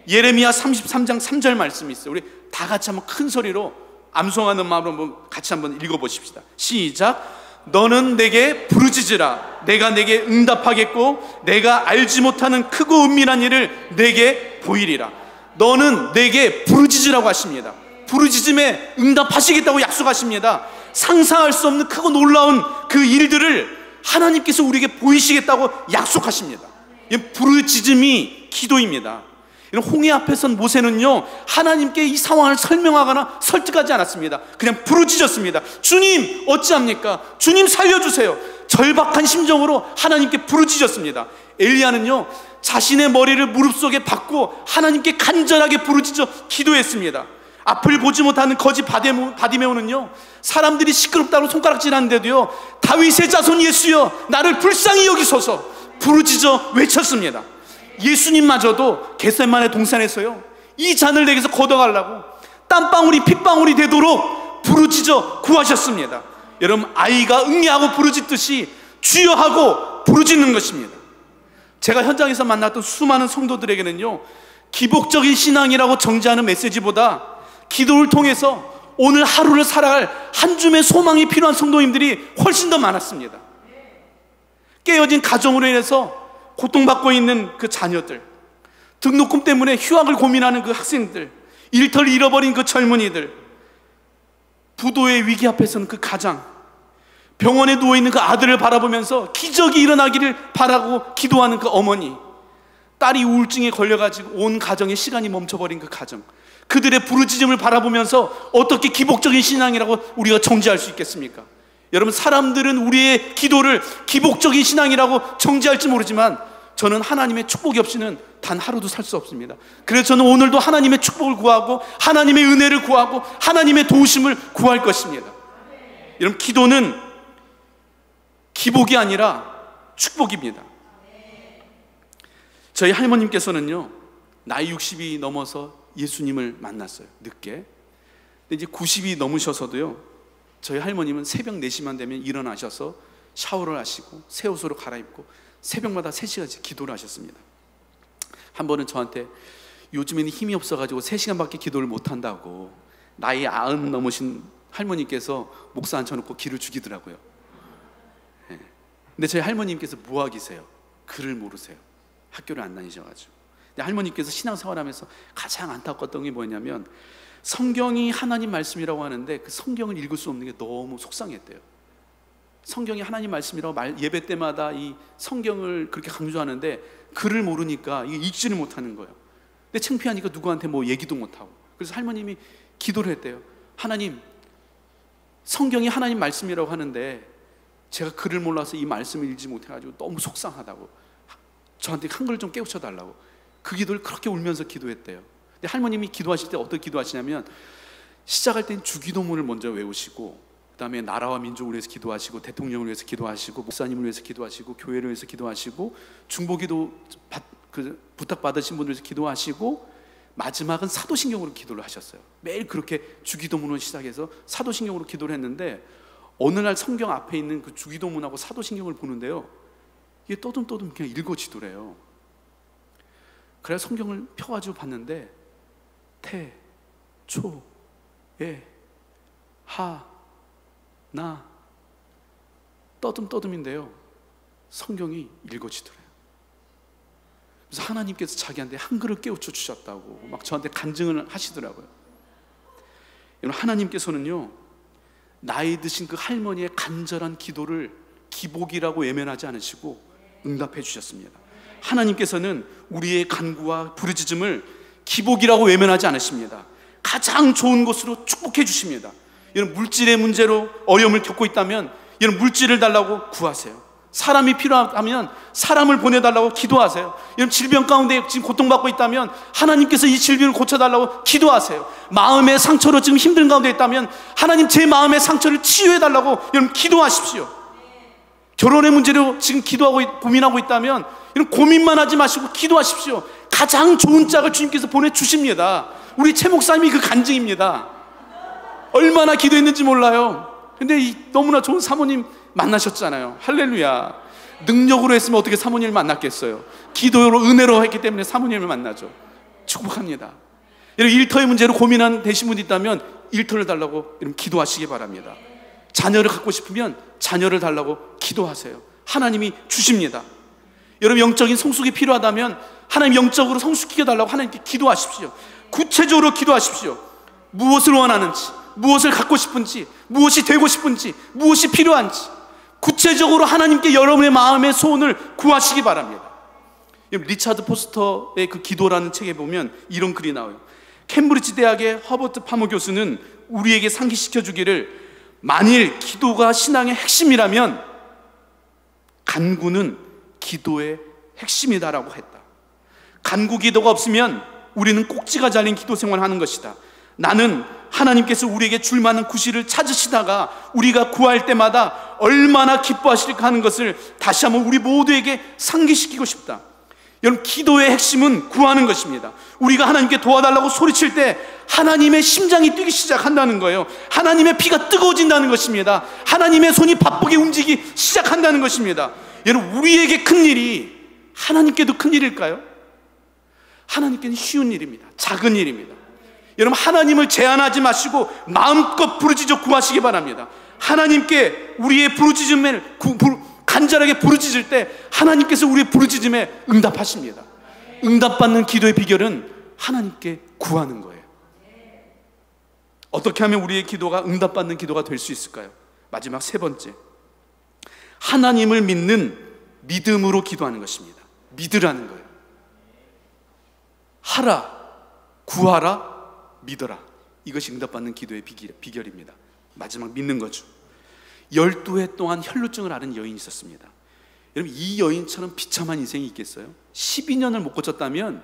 예레미야 33장 3절 말씀이 있어요. 우리 다 같이 한번 큰 소리로 암송하는 마음으로 한번 같이 한번 읽어보십시다. 시작. 너는 내게 부르짖으라. 내가 내게 응답하겠고 내가 알지 못하는 크고 은밀한 일을 내게 보이리라. 너는 내게 부르짖으라고 하십니다. 부르짖음에 응답하시겠다고 약속하십니다. 상상할 수 없는 크고 놀라운 그 일들을 하나님께서 우리에게 보이시겠다고 약속하십니다. 부르짖음이 기도입니다. 홍해 앞에 선 모세는요, 하나님께 이 상황을 설명하거나 설득하지 않았습니다. 그냥 부르짖었습니다. 주님 어찌합니까? 주님 살려주세요. 절박한 심정으로 하나님께 부르짖었습니다. 엘리야는요, 자신의 머리를 무릎 속에 박고 하나님께 간절하게 부르짖어 기도했습니다. 앞을 보지 못하는 거지 바디메오는요, 사람들이 시끄럽다고 손가락질하는데도요, 다윗의 자손 예수여 나를 불쌍히 여기소서 부르짖어 외쳤습니다. 예수님마저도 겟세마네 동산에서요, 이 잔을 내게서 걷어가려고 땀방울이 핏방울이 되도록 부르짖어 구하셨습니다. 여러분, 아이가 응애하고 부르짖듯이 주여 하고 부르짖는 것입니다. 제가 현장에서 만났던 수많은 성도들에게는요, 기복적인 신앙이라고 정지하는 메시지보다 기도를 통해서 오늘 하루를 살아갈 한 줌의 소망이 필요한 성도님들이 훨씬 더 많았습니다. 깨어진 가정으로 인해서 고통받고 있는 그 자녀들, 등록금 때문에 휴학을 고민하는 그 학생들, 일터를 잃어버린 그 젊은이들, 부도의 위기 앞에서는 그 가장, 병원에 누워있는 그 아들을 바라보면서 기적이 일어나기를 바라고 기도하는 그 어머니, 딸이 우울증에 걸려가지고 온 가정의 시간이 멈춰버린 그 가정, 그들의 부르짖음을 바라보면서 어떻게 기복적인 신앙이라고 우리가 정지할 수 있겠습니까? 여러분, 사람들은 우리의 기도를 기복적인 신앙이라고 정지할지 모르지만 저는 하나님의 축복이 없이는 단 하루도 살 수 없습니다. 그래서 저는 오늘도 하나님의 축복을 구하고 하나님의 은혜를 구하고 하나님의 도우심을 구할 것입니다. 여러분, 기도는 기복이 아니라 축복입니다. 저희 할머님께서는요, 나이 60이 넘어서 예수님을 만났어요. 늦게. 근데 이제 90이 넘으셔서도요, 저희 할머님은 새벽 4시만 되면 일어나셔서 샤워를 하시고 새 옷으로 갈아입고 새벽마다 3시간씩 기도를 하셨습니다. 한 번은 저한테 요즘에는 힘이 없어가지고 3시간밖에 기도를 못한다고 나이 90 넘으신 할머니께서 목사 앉혀놓고 기를 죽이더라고요. 근데 저희 할머님께서 무학이세요. 글을 모르세요. 학교를 안 다니셔가지고. 근데 할머니께서 신앙생활하면서 가장 안타까웠던 게 뭐냐면, 성경이 하나님 말씀이라고 하는데 그 성경을 읽을 수 없는 게 너무 속상했대요. 성경이 하나님 말씀이라고 예배 때마다 이 성경을 그렇게 강조하는데 글을 모르니까 이게 읽지를 못하는 거예요. 근데 창피하니까 누구한테 뭐 얘기도 못하고. 그래서 할머님이 기도를 했대요. 하나님, 성경이 하나님 말씀이라고 하는데 제가 글을 몰라서 이 말씀을 읽지 못해가지고 너무 속상하다고, 저한테 한글 좀 깨우쳐 달라고. 그 기도를 그렇게 울면서 기도했대요. 근데 할머님이 기도하실 때 어떻게 기도하시냐면, 시작할 땐 주기도문을 먼저 외우시고, 그 다음에 나라와 민족을 위해서 기도하시고, 대통령을 위해서 기도하시고, 목사님을 위해서 기도하시고, 교회를 위해서 기도하시고, 중보기도 부탁받으신 분들 위해서 기도하시고, 마지막은 사도신경으로 기도를 하셨어요. 매일 그렇게 주기도문을 시작해서 사도신경으로 기도를 했는데, 어느 날 성경 앞에 있는 그 주기도문하고 사도신경을 보는데요, 이게 떠듬떠듬 그냥 읽어지더래요. 그래서 성경을 펴가지고 봤는데 태, 초, 예, 하, 나 떠듬떠듬인데요, 성경이 읽어지더래요. 그래서 하나님께서 자기한테 한 그릇 깨우쳐 주셨다고 막 저한테 간증을 하시더라고요. 여러분, 하나님께서는요, 나이 드신 그 할머니의 간절한 기도를 기복이라고 외면하지 않으시고 응답해 주셨습니다. 하나님께서는 우리의 간구와 부르짖음을 기복이라고 외면하지 않으십니다. 가장 좋은 것으로 축복해 주십니다. 여러분, 물질의 문제로 어려움을 겪고 있다면 여러분, 물질을 달라고 구하세요. 사람이 필요하다면 사람을 보내달라고 기도하세요. 여러분, 질병 가운데 지금 고통받고 있다면 하나님께서 이 질병을 고쳐달라고 기도하세요. 마음의 상처로 지금 힘든 가운데 있다면 하나님, 제 마음의 상처를 치유해달라고 여러분 기도하십시오. 결혼의 문제로 지금 기도하고 고민하고 있다면 여러분, 고민만 하지 마시고 기도하십시오. 가장 좋은 짝을 주님께서 보내주십니다. 우리 최 목사님이 그 간증입니다. 얼마나 기도했는지 몰라요. 근데 너무나 좋은 사모님 만나셨잖아요. 할렐루야. 능력으로 했으면 어떻게 사모님을 만났겠어요? 기도로, 은혜로 했기 때문에 사모님을 만나죠. 축복합니다. 여러분, 일터의 문제로 고민한 되신 분이 있다면 일터를 달라고 여러분 기도하시기 바랍니다. 자녀를 갖고 싶으면 자녀를 달라고 기도하세요. 하나님이 주십니다. 여러분, 영적인 성숙이 필요하다면 하나님 영적으로 성숙시켜 달라고 하나님께 기도하십시오. 구체적으로 기도하십시오. 무엇을 원하는지, 무엇을 갖고 싶은지, 무엇이 되고 싶은지, 무엇이 필요한지 구체적으로 하나님께 여러분의 마음의 소원을 구하시기 바랍니다. 리차드 포스터의 그 기도라는 책에 보면 이런 글이 나와요. 캠브리지 대학의 허버트 파머 교수는 우리에게 상기시켜 주기를, 만일 기도가 신앙의 핵심이라면 간구는 기도의 핵심이다라고 했다. 간구 기도가 없으면 우리는 꼭지가 잘린 기도 생활을 하는 것이다. 나는 하나님께서 우리에게 줄 만한 구실을 찾으시다가 우리가 구할 때마다 얼마나 기뻐하실까 하는 것을 다시 한번 우리 모두에게 상기시키고 싶다. 여러분, 기도의 핵심은 구하는 것입니다. 우리가 하나님께 도와달라고 소리칠 때 하나님의 심장이 뛰기 시작한다는 거예요. 하나님의 피가 뜨거워진다는 것입니다. 하나님의 손이 바쁘게 움직이기 시작한다는 것입니다. 여러분, 우리에게 큰 일이 하나님께도 큰 일일까요? 하나님께는 쉬운 일입니다. 작은 일입니다. 여러분, 하나님을 제한하지 마시고 마음껏 부르짖어 구하시기 바랍니다. 하나님께 우리의 부르짖음을 간절하게 부르짖을 때 하나님께서 우리의 부르짖음에 응답하십니다. 응답받는 기도의 비결은 하나님께 구하는 거예요. 어떻게 하면 우리의 기도가 응답받는 기도가 될 수 있을까요? 마지막 세 번째, 하나님을 믿는 믿음으로 기도하는 것입니다. 믿으라는 거예요. 하라, 구하라, 믿어라. 이것이 응답받는 기도의 비결입니다. 마지막, 믿는 거죠. 12해 동안 혈루증을 앓은 여인이 있었습니다. 여러분, 이 여인처럼 비참한 인생이 있겠어요? 12년을 못 고쳤다면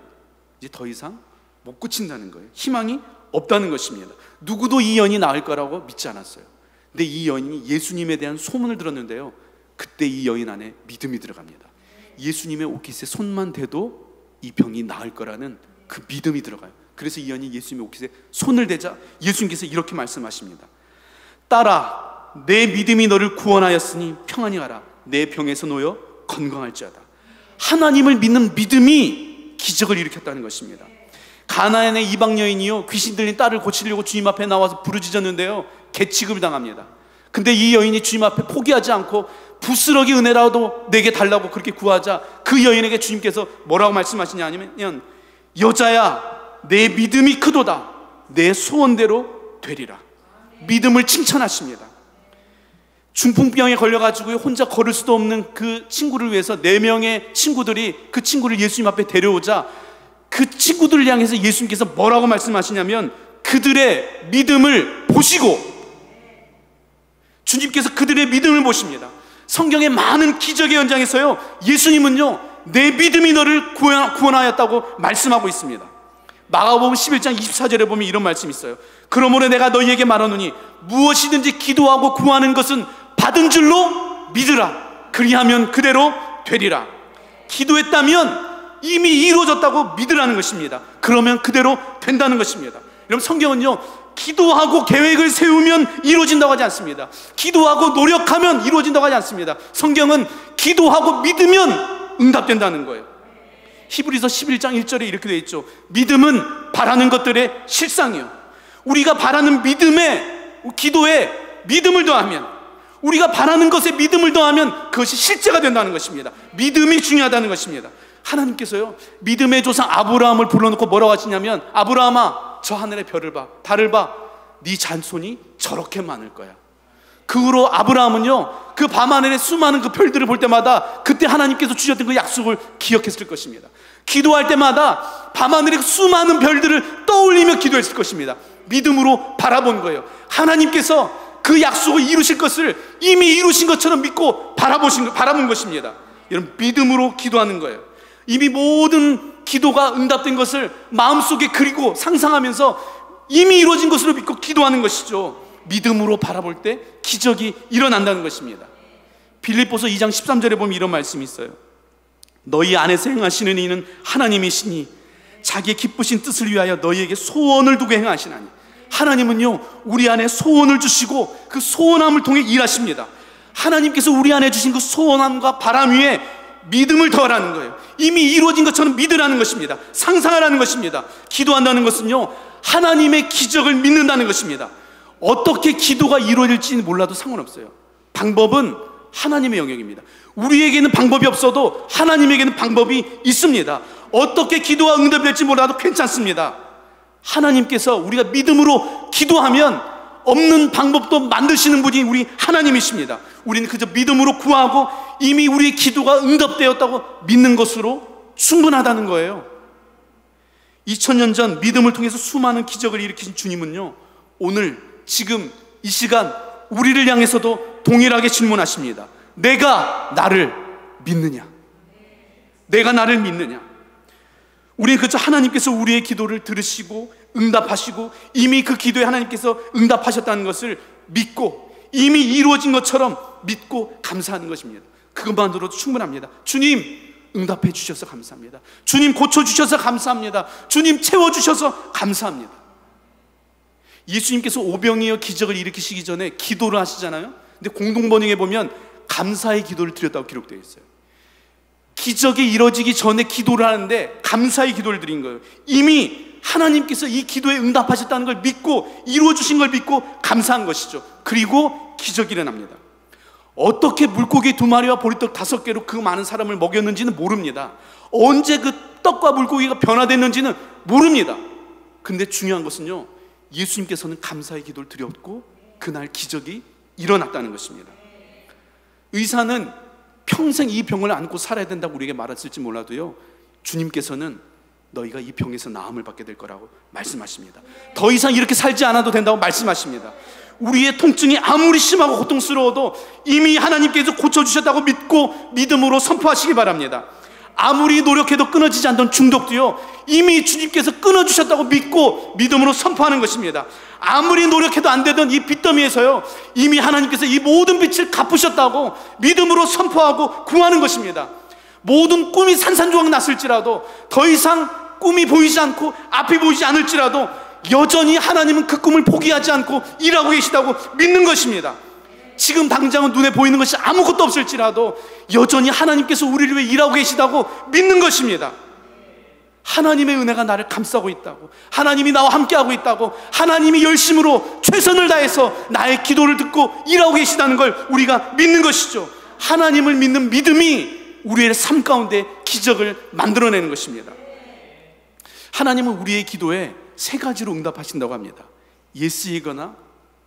이제 더 이상 못 고친다는 거예요. 희망이 없다는 것입니다. 누구도 이 여인이 나을 거라고 믿지 않았어요. 근데 이 여인이 예수님에 대한 소문을 들었는데요, 그때 이 여인 안에 믿음이 들어갑니다. 예수님의 옷깃에 손만 대도 이 병이 나을 거라는 그 믿음이 들어가요. 그래서 이 여인이 예수님의 옷깃에 손을 대자 예수님께서 이렇게 말씀하십니다. 딸아, 내 믿음이 너를 구원하였으니 평안히 가라. 내 병에서 놓여 건강할지어다. 하나님을 믿는 믿음이 기적을 일으켰다는 것입니다. 가나안의 이방 여인이요, 귀신 들린 딸을 고치려고 주님 앞에 나와서 부르짖었는데요, 개취급을 당합니다. 근데 이 여인이 주님 앞에 포기하지 않고 부스러기 은혜라도 내게 달라고 그렇게 구하자 그 여인에게 주님께서 뭐라고 말씀하시냐 하면, 여자야, 내 믿음이 크도다. 내 소원대로 되리라. 믿음을 칭찬하십니다. 중풍병에 걸려가지고 혼자 걸을 수도 없는 그 친구를 위해서 4명의 친구들이 그 친구를 예수님 앞에 데려오자 그 친구들을 향해서 예수님께서 뭐라고 말씀하시냐면, 그들의 믿음을 보시고, 주님께서 그들의 믿음을 보십니다. 성경의 많은 기적의 현장에서요, 예수님은요, 내 믿음이 너를 구원하였다고 말씀하고 있습니다. 마가복음 11장 24절에 보면 이런 말씀이 있어요. 그러므로 내가 너희에게 말하노니 무엇이든지 기도하고 구하는 것은 받은 줄로 믿으라. 그리하면 그대로 되리라. 기도했다면 이미 이루어졌다고 믿으라는 것입니다. 그러면 그대로 된다는 것입니다. 여러분, 성경은요, 기도하고 계획을 세우면 이루어진다고 하지 않습니다. 기도하고 노력하면 이루어진다고 하지 않습니다. 성경은 기도하고 믿으면 응답된다는 거예요. 히브리서 11장 1절에 이렇게 되어 있죠. 믿음은 바라는 것들의 실상이요. 우리가 바라는 믿음에, 기도에 믿음을 더하면 우리가 바라는 것에 믿음을 더하면 그것이 실제가 된다는 것입니다. 믿음이 중요하다는 것입니다. 하나님께서요, 믿음의 조상 아브라함을 불러놓고 뭐라고 하시냐면, 아브라함아, 저 하늘의 별을 봐, 달을 봐, 네 잔손이 저렇게 많을 거야. 그 후로 아브라함은요, 그 밤하늘의 수많은 그 별들을 볼 때마다 그때 하나님께서 주셨던 그 약속을 기억했을 것입니다. 기도할 때마다 밤하늘의 수많은 별들을 떠올리며 기도했을 것입니다. 믿음으로 바라본 거예요. 하나님께서 그 약속을 이루실 것을 이미 이루신 것처럼 믿고 바라본 것입니다. 여러분, 믿음으로 기도하는 거예요. 이미 모든 기도가 응답된 것을 마음속에 그리고 상상하면서 이미 이루어진 것으로 믿고 기도하는 것이죠. 믿음으로 바라볼 때 기적이 일어난다는 것입니다. 빌립보서 2장 13절에 보면 이런 말씀이 있어요. 너희 안에서 행하시는 이는 하나님이시니 자기의 기쁘신 뜻을 위하여 너희에게 소원을 두고 행하시나니. 하나님은요, 우리 안에 소원을 주시고 그 소원함을 통해 일하십니다. 하나님께서 우리 안에 주신 그 소원함과 바람 위에 믿음을 더하라는 거예요. 이미 이루어진 것처럼 믿으라는 것입니다. 상상하라는 것입니다. 기도한다는 것은요, 하나님의 기적을 믿는다는 것입니다. 어떻게 기도가 이루어질지는 몰라도 상관없어요. 방법은 하나님의 영역입니다. 우리에게는 방법이 없어도 하나님에게는 방법이 있습니다. 어떻게 기도가 응답될지 몰라도 괜찮습니다. 하나님께서 우리가 믿음으로 기도하면 없는 방법도 만드시는 분이 우리 하나님이십니다. 우리는 그저 믿음으로 구하고 이미 우리의 기도가 응답되었다고 믿는 것으로 충분하다는 거예요. 2000년 전 믿음을 통해서 수많은 기적을 일으키신 주님은요, 오늘 지금 이 시간 우리를 향해서도 동일하게 질문하십니다. 내가 나를 믿느냐? 내가 나를 믿느냐? 우리는 그저 하나님께서 우리의 기도를 들으시고 응답하시고 이미 그 기도에 하나님께서 응답하셨다는 것을 믿고 이미 이루어진 것처럼 믿고 감사하는 것입니다. 그것만으로도 충분합니다. 주님, 응답해 주셔서 감사합니다. 주님, 고쳐주셔서 감사합니다. 주님, 채워주셔서 감사합니다. 예수님께서 오병이어 기적을 일으키시기 전에 기도를 하시잖아요. 근데 공동번역에 보면 감사의 기도를 드렸다고 기록되어 있어요. 기적이 이루어지기 전에 기도를 하는데 감사의 기도를 드린 거예요. 이미 하나님께서 이 기도에 응답하셨다는 걸 믿고 이루어주신 걸 믿고 감사한 것이죠. 그리고 기적이 일어납니다. 어떻게 물고기 2마리와 보리떡 5개로 그 많은 사람을 먹였는지는 모릅니다. 언제 그 떡과 물고기가 변화됐는지는 모릅니다. 근데 중요한 것은요, 예수님께서는 감사의 기도를 드렸고 그날 기적이 일어났다는 것입니다. 의사는 평생 이 병을 안고 살아야 된다고 우리에게 말했을지 몰라도요, 주님께서는 너희가 이 병에서 나음을 받게 될 거라고 말씀하십니다. 더 이상 이렇게 살지 않아도 된다고 말씀하십니다. 우리의 통증이 아무리 심하고 고통스러워도 이미 하나님께서 고쳐주셨다고 믿고 믿음으로 선포하시기 바랍니다. 아무리 노력해도 끊어지지 않던 중독도요, 이미 주님께서 끊어주셨다고 믿고 믿음으로 선포하는 것입니다. 아무리 노력해도 안 되던 이 빚더미에서요, 이미 하나님께서 이 모든 빚을 갚으셨다고 믿음으로 선포하고 구하는 것입니다. 모든 꿈이 산산조각 났을지라도, 더 이상 꿈이 보이지 않고 앞이 보이지 않을지라도 여전히 하나님은 그 꿈을 포기하지 않고 일하고 계시다고 믿는 것입니다. 지금 당장은 눈에 보이는 것이 아무것도 없을지라도 여전히 하나님께서 우리를 위해 일하고 계시다고 믿는 것입니다. 하나님의 은혜가 나를 감싸고 있다고, 하나님이 나와 함께하고 있다고, 하나님이 열심으로 최선을 다해서 나의 기도를 듣고 일하고 계시다는 걸 우리가 믿는 것이죠. 하나님을 믿는 믿음이 우리의 삶 가운데 기적을 만들어내는 것입니다. 하나님은 우리의 기도에 3가지로 응답하신다고 합니다. 예스이거나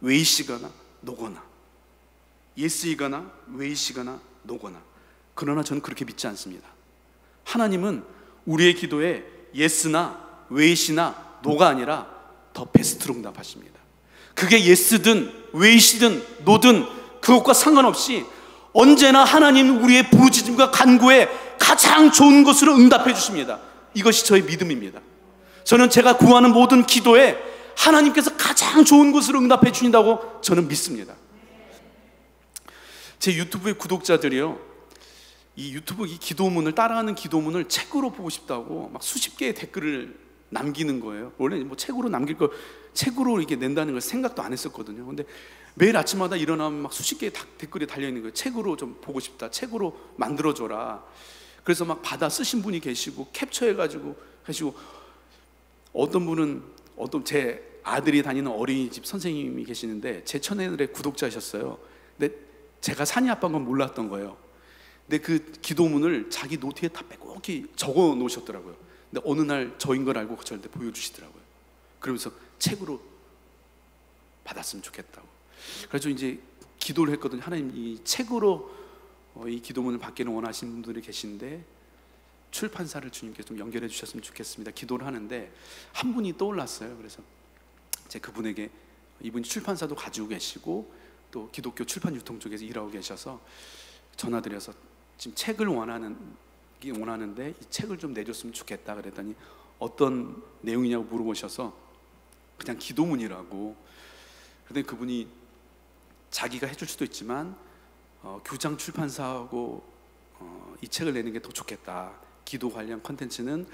웨이시거나 노거나. 예스이거나 웨이시거나 노거나. 그러나 저는 그렇게 믿지 않습니다. 하나님은 우리의 기도에 예스나 웨이시나 노가 아니라 더 베스트로 응답하십니다. 그게 예스든 웨이시든 노든 그것과 상관없이 언제나 하나님은 우리의 부르짖음과 간구에 가장 좋은 것으로 응답해 주십니다. 이것이 저의 믿음입니다. 저는 제가 구하는 모든 기도에 하나님께서 가장 좋은 것으로 응답해 주신다고 저는 믿습니다. 제 유튜브의 구독자들이요, 이 유튜브 이 기도문을 따라하는 기도문을 책으로 보고 싶다고 막 수십 개의 댓글을 남기는 거예요. 원래 뭐 책으로 남길 거 책으로 이렇게 낸다는 걸 생각도 안 했었거든요. 근데 매일 아침마다 일어나면 막 수십 개의 댓글이 달려 있는 거예요. 책으로 좀 보고 싶다. 책으로 만들어줘라. 그래서 막 받아 쓰신 분이 계시고 캡처해가지고 하시고, 어떤 분은 제 아들이 다니는 어린이집 선생님이 계시는데 제 채널의 구독자셨어요. 근데 제가 산이 아빠인 건 몰랐던 거예요. 근데 그 기도문을 자기 노트에 다 빼곡히 적어 놓으셨더라고요. 근데 어느 날 저인 걸 알고 저한테 보여주시더라고요. 그러면서 책으로 받았으면 좋겠다고. 그래서 이제 기도를 했거든요. 하나님, 이 책으로 이 기도문을 받기를 원하시는 분들이 계신데 출판사를 주님께 좀 연결해 주셨으면 좋겠습니다. 기도를 하는데 한 분이 떠올랐어요. 그래서 제가 그분에게, 이분이 출판사도 가지고 계시고 또 기독교 출판 유통 쪽에서 일하고 계셔서 전화드려서 지금 책을 원하는데 이 책을 좀 내줬으면 좋겠다 그랬더니 어떤 내용이냐고 물어보셔서 그냥 기도문이라고. 그런데 그분이 자기가 해줄 수도 있지만 규장 출판사하고 이 책을 내는 게 더 좋겠다. 기도 관련 콘텐츠는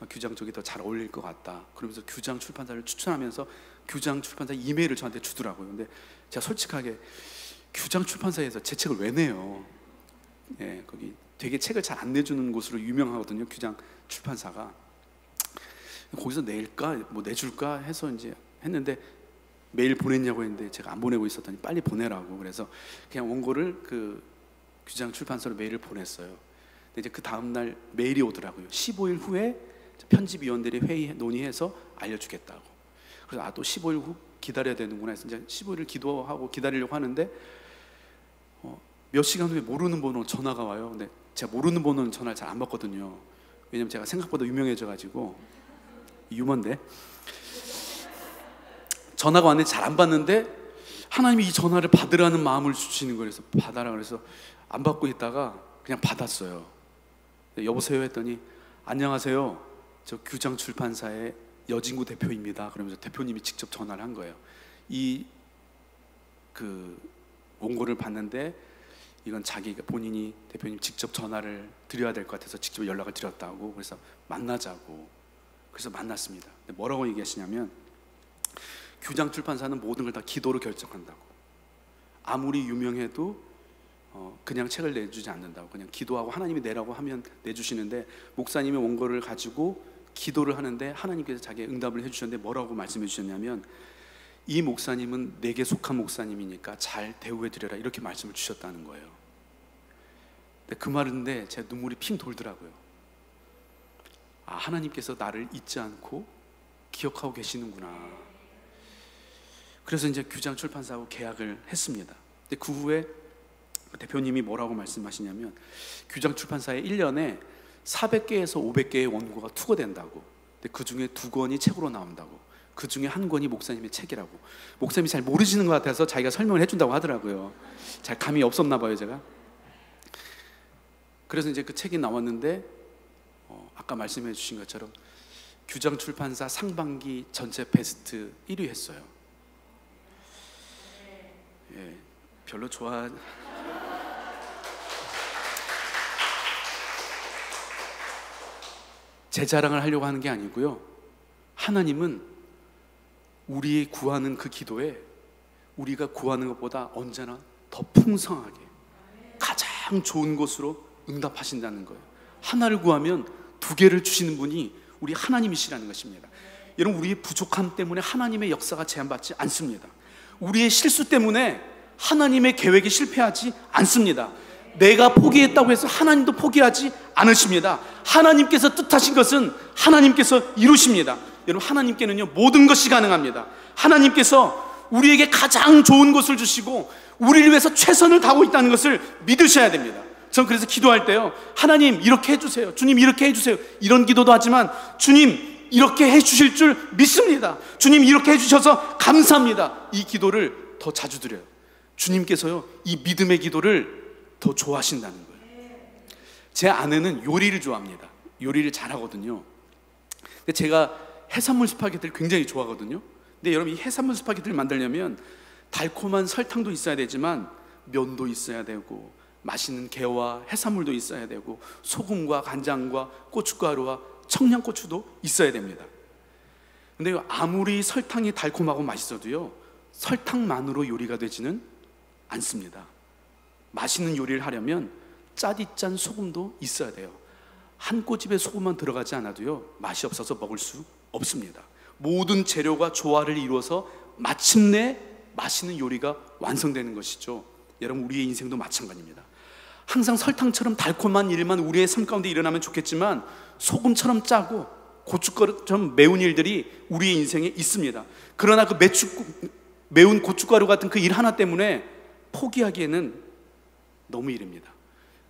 규장 쪽이 더 잘 어울릴 것 같다. 그러면서 규장 출판사를 추천하면서 규장 출판사 이메일을 저한테 주더라고요. 근데 제가 솔직하게 규장 출판사에서 제 책을 왜 내요? 예, 거기 되게 책을 잘 안 내주는 곳으로 유명하거든요. 규장 출판사가. 거기서 낼까 뭐 내줄까 해서 이제 했는데 메일 보냈냐고 했는데 제가 안 보내고 있었더니 빨리 보내라고. 그래서 그냥 원고를 그 규장 출판사로 메일을 보냈어요. 근데 이제 그 다음 날 메일이 오더라고요. 15일 후에 편집위원들이 논의해서 알려주겠다고. 그래서 또 15일 후 기다려야 되는구나 해서 이제 15일을 기도하고 기다리려고 하는데 몇 시간 후에 모르는 번호 전화가 와요. 근데 제가 모르는 번호는 전화를 잘 안 받거든요. 왜냐면 제가 생각보다 유명해져가지고 유머인데 전화가 왔는데 잘 안 받는데 하나님이 이 전화를 받으라는 마음을 주시는 거예요. 그래서 받아라 그래서 안 받고 있다가 그냥 받았어요. 여보세요 했더니 안녕하세요, 저 규장 출판사의 여진구 대표입니다. 그러면서 대표님이 직접 전화를 한 거예요. 이 그 원고를 봤는데 이건 자기가 본인이 대표님 직접 전화를 드려야 될 것 같아서 직접 연락을 드렸다고. 그래서 만나자고. 그래서 만났습니다. 근데 뭐라고 얘기하시냐면 규장 출판사는 모든 걸 다 기도로 결정한다고. 아무리 유명해도 그냥 책을 내주지 않는다고. 그냥 기도하고 하나님이 내라고 하면 내주시는데 목사님의 원고를 가지고 기도를 하는데 하나님께서 자기의 응답을 해주셨는데 뭐라고 말씀해 주셨냐면 이 목사님은 내게 속한 목사님이니까 잘 대우해드려라 이렇게 말씀을 주셨다는 거예요. 근데 그 말인데 제 눈물이 핑 돌더라고요. 아, 하나님께서 나를 잊지 않고 기억하고 계시는구나. 그래서 이제 규장 출판사하고 계약을 했습니다. 근데 그 후에 대표님이 뭐라고 말씀하시냐면 규장 출판사에 1년에 400개에서 500개의 원고가 투고된다고. 근데 그 중에 2권이 책으로 나온다고. 그 중에 1권이 목사님의 책이라고. 목사님이 잘 모르시는 것 같아서 자기가 설명을 해준다고 하더라고요. 잘 감이 없었나 봐요, 제가. 그래서 이제 그 책이 나왔는데 아까 말씀해 주신 것처럼 규장 출판사 상반기 전체 베스트 1위 했어요. 예, 별로 제 자랑을 하려고 하는 게 아니고요. 하나님은 우리 구하는 그 기도에 우리가 구하는 것보다 언제나 더 풍성하게 가장 좋은 것으로 응답하신다는 거예요. 하나를 구하면 2개를 주시는 분이 우리 하나님이시라는 것입니다. 여러분, 우리의 부족함 때문에 하나님의 역사가 제한받지 않습니다. 우리의 실수 때문에 하나님의 계획이 실패하지 않습니다. 내가 포기했다고 해서 하나님도 포기하지 않으십니다. 하나님께서 뜻하신 것은 하나님께서 이루십니다. 여러분, 하나님께는요 모든 것이 가능합니다. 하나님께서 우리에게 가장 좋은 것을 주시고 우리를 위해서 최선을 다하고 있다는 것을 믿으셔야 됩니다. 전 그래서 기도할 때요, 하나님 이렇게 해주세요, 주님 이렇게 해주세요, 이런 기도도 하지만 주님 이렇게 해주실 줄 믿습니다, 주님 이렇게 해주셔서 감사합니다, 이 기도를 더 자주 드려요. 주님께서요 이 믿음의 기도를 더 좋아하신다는 거예요. 제 아내는 요리를 좋아합니다. 요리를 잘하거든요. 근데 제가 해산물 스파게티를 굉장히 좋아하거든요. 근데 여러분, 이 해산물 스파게티를 만들려면 달콤한 설탕도 있어야 되지만 면도 있어야 되고 맛있는 게와 해산물도 있어야 되고 소금과 간장과 고춧가루와 청양고추도 있어야 됩니다. 근데 아무리 설탕이 달콤하고 맛있어도요 설탕만으로 요리가 되지는 않습니다. 맛있는 요리를 하려면 짜디짠 소금도 있어야 돼요. 한 꼬집에 소금만 들어가지 않아도요 맛이 없어서 먹을 수 없습니다. 모든 재료가 조화를 이루어서 마침내 맛있는 요리가 완성되는 것이죠. 여러분, 우리의 인생도 마찬가지입니다. 항상 설탕처럼 달콤한 일만 우리의 삶 가운데 일어나면 좋겠지만 소금처럼 짜고 고춧가루처럼 매운 일들이 우리의 인생에 있습니다. 그러나 그 매운 고춧가루 같은 그 일 하나 때문에 포기하기에는 너무 이릅니다.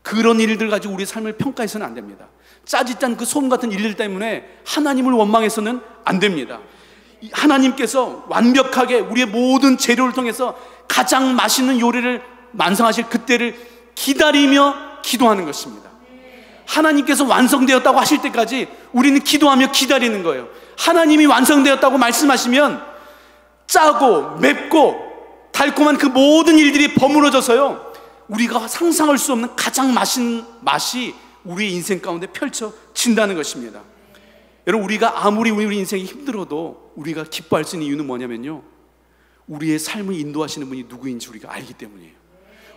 그런 일들 가지고 우리의 삶을 평가해서는 안 됩니다. 짜짓짠 그 소금 같은 일들 때문에 하나님을 원망해서는 안 됩니다. 하나님께서 완벽하게 우리의 모든 재료를 통해서 가장 맛있는 요리를 완성하실 그때를 기다리며 기도하는 것입니다. 하나님께서 완성되었다고 하실 때까지 우리는 기도하며 기다리는 거예요. 하나님이 완성되었다고 말씀하시면 짜고 맵고 달콤한 그 모든 일들이 버무러져서요, 우리가 상상할 수 없는 가장 맛있는 맛이 우리의 인생 가운데 펼쳐진다는 것입니다. 여러분, 우리가 아무리 우리 인생이 힘들어도 우리가 기뻐할 수 있는 이유는 뭐냐면요, 우리의 삶을 인도하시는 분이 누구인지 우리가 알기 때문이에요.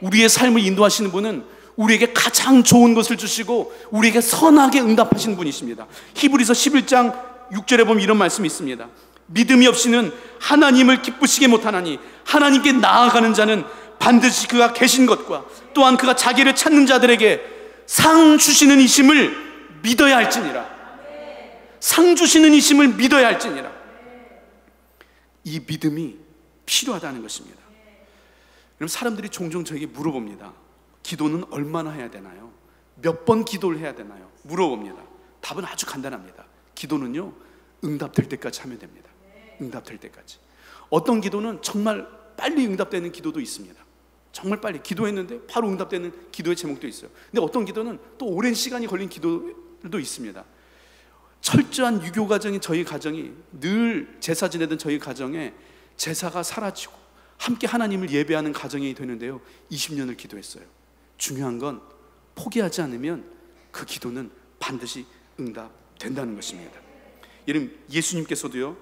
우리의 삶을 인도하시는 분은 우리에게 가장 좋은 것을 주시고 우리에게 선하게 응답하시는 분이십니다. 히브리서 11장 6절에 보면 이런 말씀이 있습니다. 믿음이 없이는 하나님을 기쁘시게 못하나니 하나님께 나아가는 자는 반드시 그가 계신 것과 또한 그가 자기를 찾는 자들에게 상 주시는 이심을 믿어야 할지니라. 상 주시는 이심을 믿어야 할지니라. 이 믿음이 필요하다는 것입니다. 그럼 사람들이 종종 저에게 물어봅니다. 기도는 얼마나 해야 되나요? 몇 번 기도를 해야 되나요? 물어봅니다. 답은 아주 간단합니다. 기도는요, 응답될 때까지 하면 됩니다. 응답될 때까지. 어떤 기도는 정말 빨리 응답되는 기도도 있습니다. 정말 빨리 기도했는데 바로 응답되는 기도의 제목도 있어요. 근데 어떤 기도는 또 오랜 시간이 걸린 기도들도 있습니다. 철저한 유교 가정인 저희 가정이, 늘 제사 지내던 저희 가정에 제사가 사라지고 함께 하나님을 예배하는 가정이 되는데요, 20년을 기도했어요. 중요한 건 포기하지 않으면 그 기도는 반드시 응답된다는 것입니다. 여러분, 예수님께서도요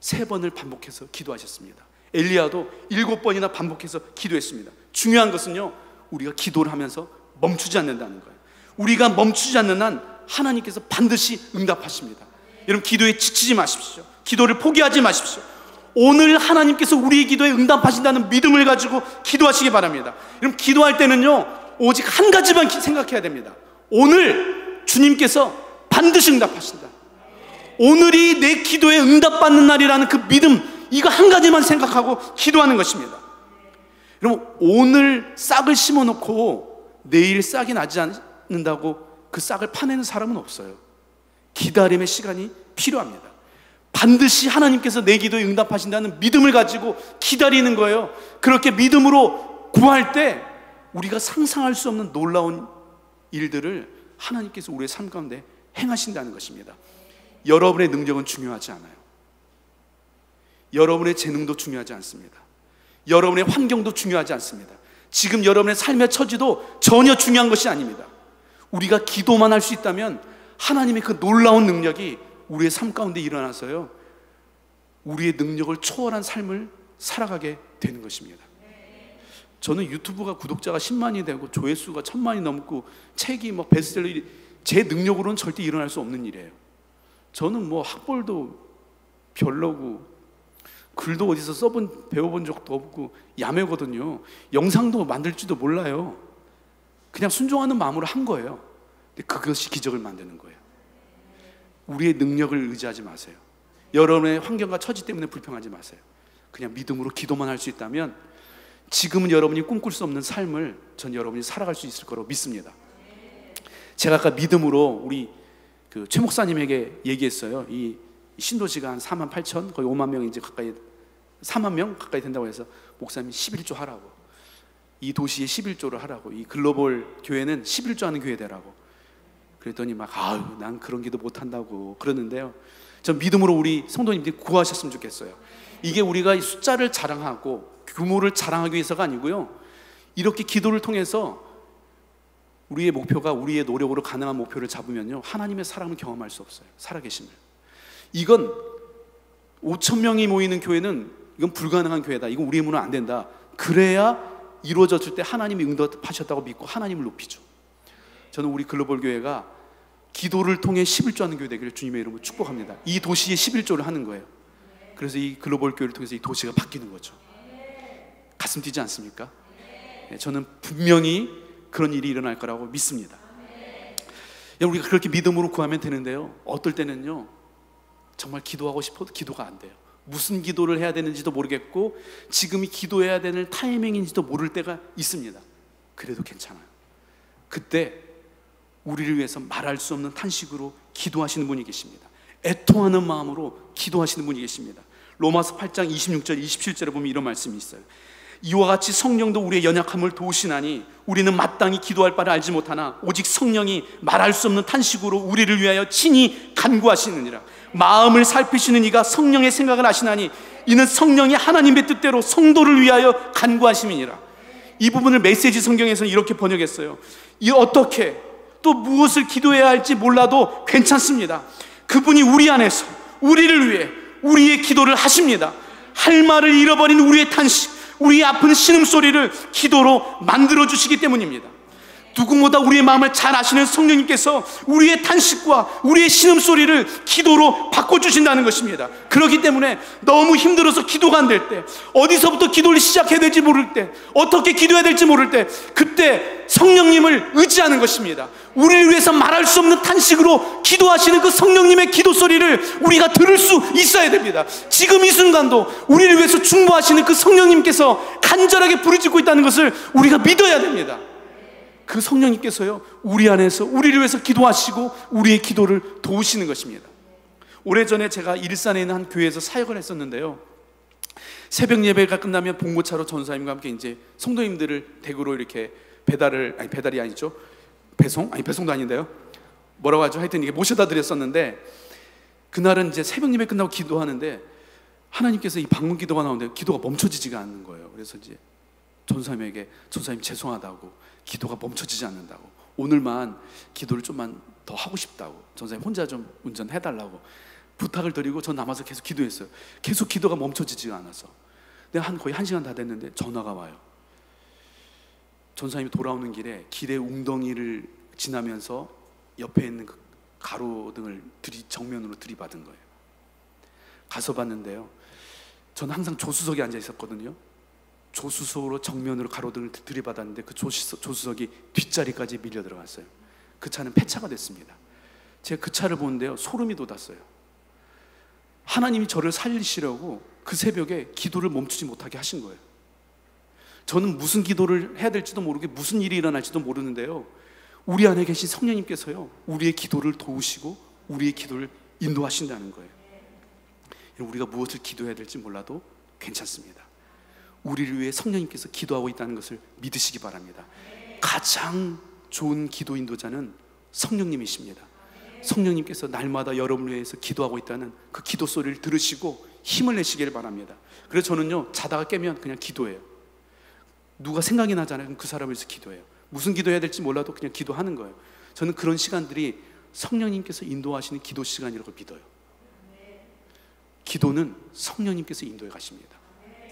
3번을 반복해서 기도하셨습니다. 엘리야도 7번이나 반복해서 기도했습니다. 중요한 것은요, 우리가 기도를 하면서 멈추지 않는다는 거예요. 우리가 멈추지 않는 한 하나님께서 반드시 응답하십니다. 여러분, 기도에 지치지 마십시오. 기도를 포기하지 마십시오. 오늘 하나님께서 우리의 기도에 응답하신다는 믿음을 가지고 기도하시기 바랍니다. 여러분, 기도할 때는요 오직 한 가지만 생각해야 됩니다. 오늘 주님께서 반드시 응답하신다. 오늘이 내 기도에 응답받는 날이라는 그 믿음, 이거 한 가지만 생각하고 기도하는 것입니다. 여러분, 오늘 싹을 심어놓고 내일 싹이 나지 않는다고 그 싹을 파내는 사람은 없어요. 기다림의 시간이 필요합니다. 반드시 하나님께서 내 기도에 응답하신다는 믿음을 가지고 기다리는 거예요. 그렇게 믿음으로 구할 때 우리가 상상할 수 없는 놀라운 일들을 하나님께서 우리의 삶 가운데 행하신다는 것입니다. 여러분의 능력은 중요하지 않아요. 여러분의 재능도 중요하지 않습니다. 여러분의 환경도 중요하지 않습니다. 지금 여러분의 삶의 처지도 전혀 중요한 것이 아닙니다. 우리가 기도만 할 수 있다면 하나님의 그 놀라운 능력이 우리의 삶 가운데 일어나서요, 우리의 능력을 초월한 삶을 살아가게 되는 것입니다. 저는 유튜브가 구독자가 10만이 되고 조회수가 1000만이 넘고 책이 막 베스트셀러, 제 능력으로는 절대 일어날 수 없는 일이에요. 저는 뭐 학벌도 별로고 글도 어디서 배워본 적도 없고 야매거든요. 영상도 만들지도 몰라요. 그냥 순종하는 마음으로 한 거예요. 근데 그것이 기적을 만드는 거예요. 우리의 능력을 의지하지 마세요. 여러분의 환경과 처지 때문에 불평하지 마세요. 그냥 믿음으로 기도만 할 수 있다면 지금은 여러분이 꿈꿀 수 없는 삶을 전 여러분이 살아갈 수 있을 거라고 믿습니다. 제가 아까 믿음으로 우리 그 최 목사님에게 얘기했어요. 이 신도시가 한 4만 8천, 거의 5만 명 이제 가까이, 4만 명 가까이 된다고 해서 목사님이 11조 하라고, 이 도시에 11조를 하라고, 이 글로벌 교회는 11조 하는 교회 되라고. 그랬더니 막 난 그런 기도 못 한다고 그러는데요, 전 믿음으로 우리 성도님들이 구하셨으면 좋겠어요. 이게 우리가 숫자를 자랑하고 규모를 자랑하기 위해서가 아니고요, 이렇게 기도를 통해서 우리의 목표가 우리의 노력으로 가능한 목표를 잡으면요, 하나님의 사랑을 경험할 수 없어요. 살아계심을. 이건 5천 명이 모이는 교회는 이건 불가능한 교회다, 이건 우리의 문은 안 된다. 그래야 이루어졌을 때 하나님이 응답하셨다고 믿고 하나님을 높이죠. 저는 우리 글로벌 교회가 기도를 통해 11조 하는 교회 되기를 주님의 이름으로 축복합니다. 이 도시에 11조를 하는 거예요. 그래서 이 글로벌 교회를 통해서 이 도시가 바뀌는 거죠. 가슴 뛰지 않습니까? 저는 분명히 그런 일이 일어날 거라고 믿습니다. 우리가 그렇게 믿음으로 구하면 되는데요, 어떨 때는요 정말 기도하고 싶어도 기도가 안 돼요. 무슨 기도를 해야 되는지도 모르겠고 지금이 기도해야 되는 타이밍인지도 모를 때가 있습니다. 그래도 괜찮아요. 그때 우리를 위해서 말할 수 없는 탄식으로 기도하시는 분이 계십니다. 애통하는 마음으로 기도하시는 분이 계십니다. 로마서 8장 26절 27절에 보면 이런 말씀이 있어요. 이와 같이 성령도 우리의 연약함을 도우시나니 우리는 마땅히 기도할 바를 알지 못하나 오직 성령이 말할 수 없는 탄식으로 우리를 위하여 친히 간구하시느니라. 마음을 살피시는 이가 성령의 생각을 아시나니 이는 성령이 하나님의 뜻대로 성도를 위하여 간구하심이니라. 이 부분을 메시지 성경에서는 이렇게 번역했어요. 이 어떻게 또 무엇을 기도해야 할지 몰라도 괜찮습니다. 그분이 우리 안에서 우리를 위해 우리의 기도를 하십니다. 할 말을 잃어버린 우리의 탄식, 우리의 아픈 신음소리를 기도로 만들어주시기 때문입니다. 누구보다 우리의 마음을 잘 아시는 성령님께서 우리의 탄식과 우리의 신음소리를 기도로 바꿔주신다는 것입니다. 그렇기 때문에 너무 힘들어서 기도가 안 될 때, 어디서부터 기도를 시작해야 될지 모를 때, 어떻게 기도해야 될지 모를 때, 그때 성령님을 의지하는 것입니다. 우리를 위해서 말할 수 없는 탄식으로 기도하시는 그 성령님의 기도 소리를 우리가 들을 수 있어야 됩니다. 지금 이 순간도 우리를 위해서 충고하시는 그 성령님께서 간절하게 부르짖고 있다는 것을 우리가 믿어야 됩니다. 그 성령님께서요 우리 안에서 우리를 위해서 기도하시고 우리의 기도를 도우시는 것입니다. 오래전에 제가 일산에 있는 한 교회에서 사역을 했었는데요, 새벽 예배가 끝나면 봉고차로 전사님과 함께 이제 성도님들을 댁으로 이렇게 배달이 아니죠, 배송도 아닌데요, 뭐라고 하죠, 하여튼 이게 모셔다 드렸었는데, 그날은 이제 새벽 예배 끝나고 기도하는데 하나님께서 이 방문 기도가 나오는데 기도가 멈춰지지가 않는 거예요. 그래서 이제 전사님에게, 전사님 죄송하다고, 기도가 멈춰지지 않는다고, 오늘만 기도를 좀만 더 하고 싶다고, 전사님 혼자 좀 운전해달라고 부탁을 드리고 전 남아서 계속 기도했어요. 계속 기도가 멈춰지지가 않아서 내가 거의 1시간 다 됐는데 전화가 와요. 전사님이 돌아오는 길에 웅덩이를 지나면서 옆에 있는 그 가로등을 정면으로 들이받은 거예요. 가서 봤는데요, 저는 항상 조수석에 앉아 있었거든요. 조수석으로 정면으로 가로등을 들이받았는데 그 조수석이 뒷자리까지 밀려 들어갔어요. 그 차는 폐차가 됐습니다. 제가 그 차를 보는데요 소름이 돋았어요. 하나님이 저를 살리시려고 그 새벽에 기도를 멈추지 못하게 하신 거예요. 저는 무슨 기도를 해야 될지도 모르게 무슨 일이 일어날지도 모르는데요, 우리 안에 계신 성령님께서요 우리의 기도를 도우시고 우리의 기도를 인도하신다는 거예요. 우리가 무엇을 기도해야 될지 몰라도 괜찮습니다. 우리를 위해 성령님께서 기도하고 있다는 것을 믿으시기 바랍니다. 가장 좋은 기도 인도자는 성령님이십니다. 성령님께서 날마다 여러분을 위해서 기도하고 있다는 그 기도 소리를 들으시고 힘을 내시기를 바랍니다. 그래서 저는요 자다가 깨면 그냥 기도해요. 누가 생각이 나잖아요. 그럼 그 사람을 위해서 기도해요. 무슨 기도해야 될지 몰라도 그냥 기도하는 거예요. 저는 그런 시간들이 성령님께서 인도하시는 기도 시간이라고 믿어요. 기도는 성령님께서 인도해 가십니다.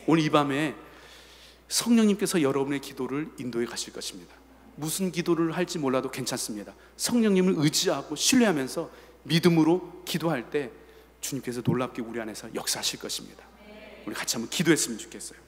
오늘 이 밤에 성령님께서 여러분의 기도를 인도해 가실 것입니다. 무슨 기도를 할지 몰라도 괜찮습니다. 성령님을 의지하고 신뢰하면서 믿음으로 기도할 때 주님께서 놀랍게 우리 안에서 역사하실 것입니다. 우리 같이 한번 기도했으면 좋겠어요.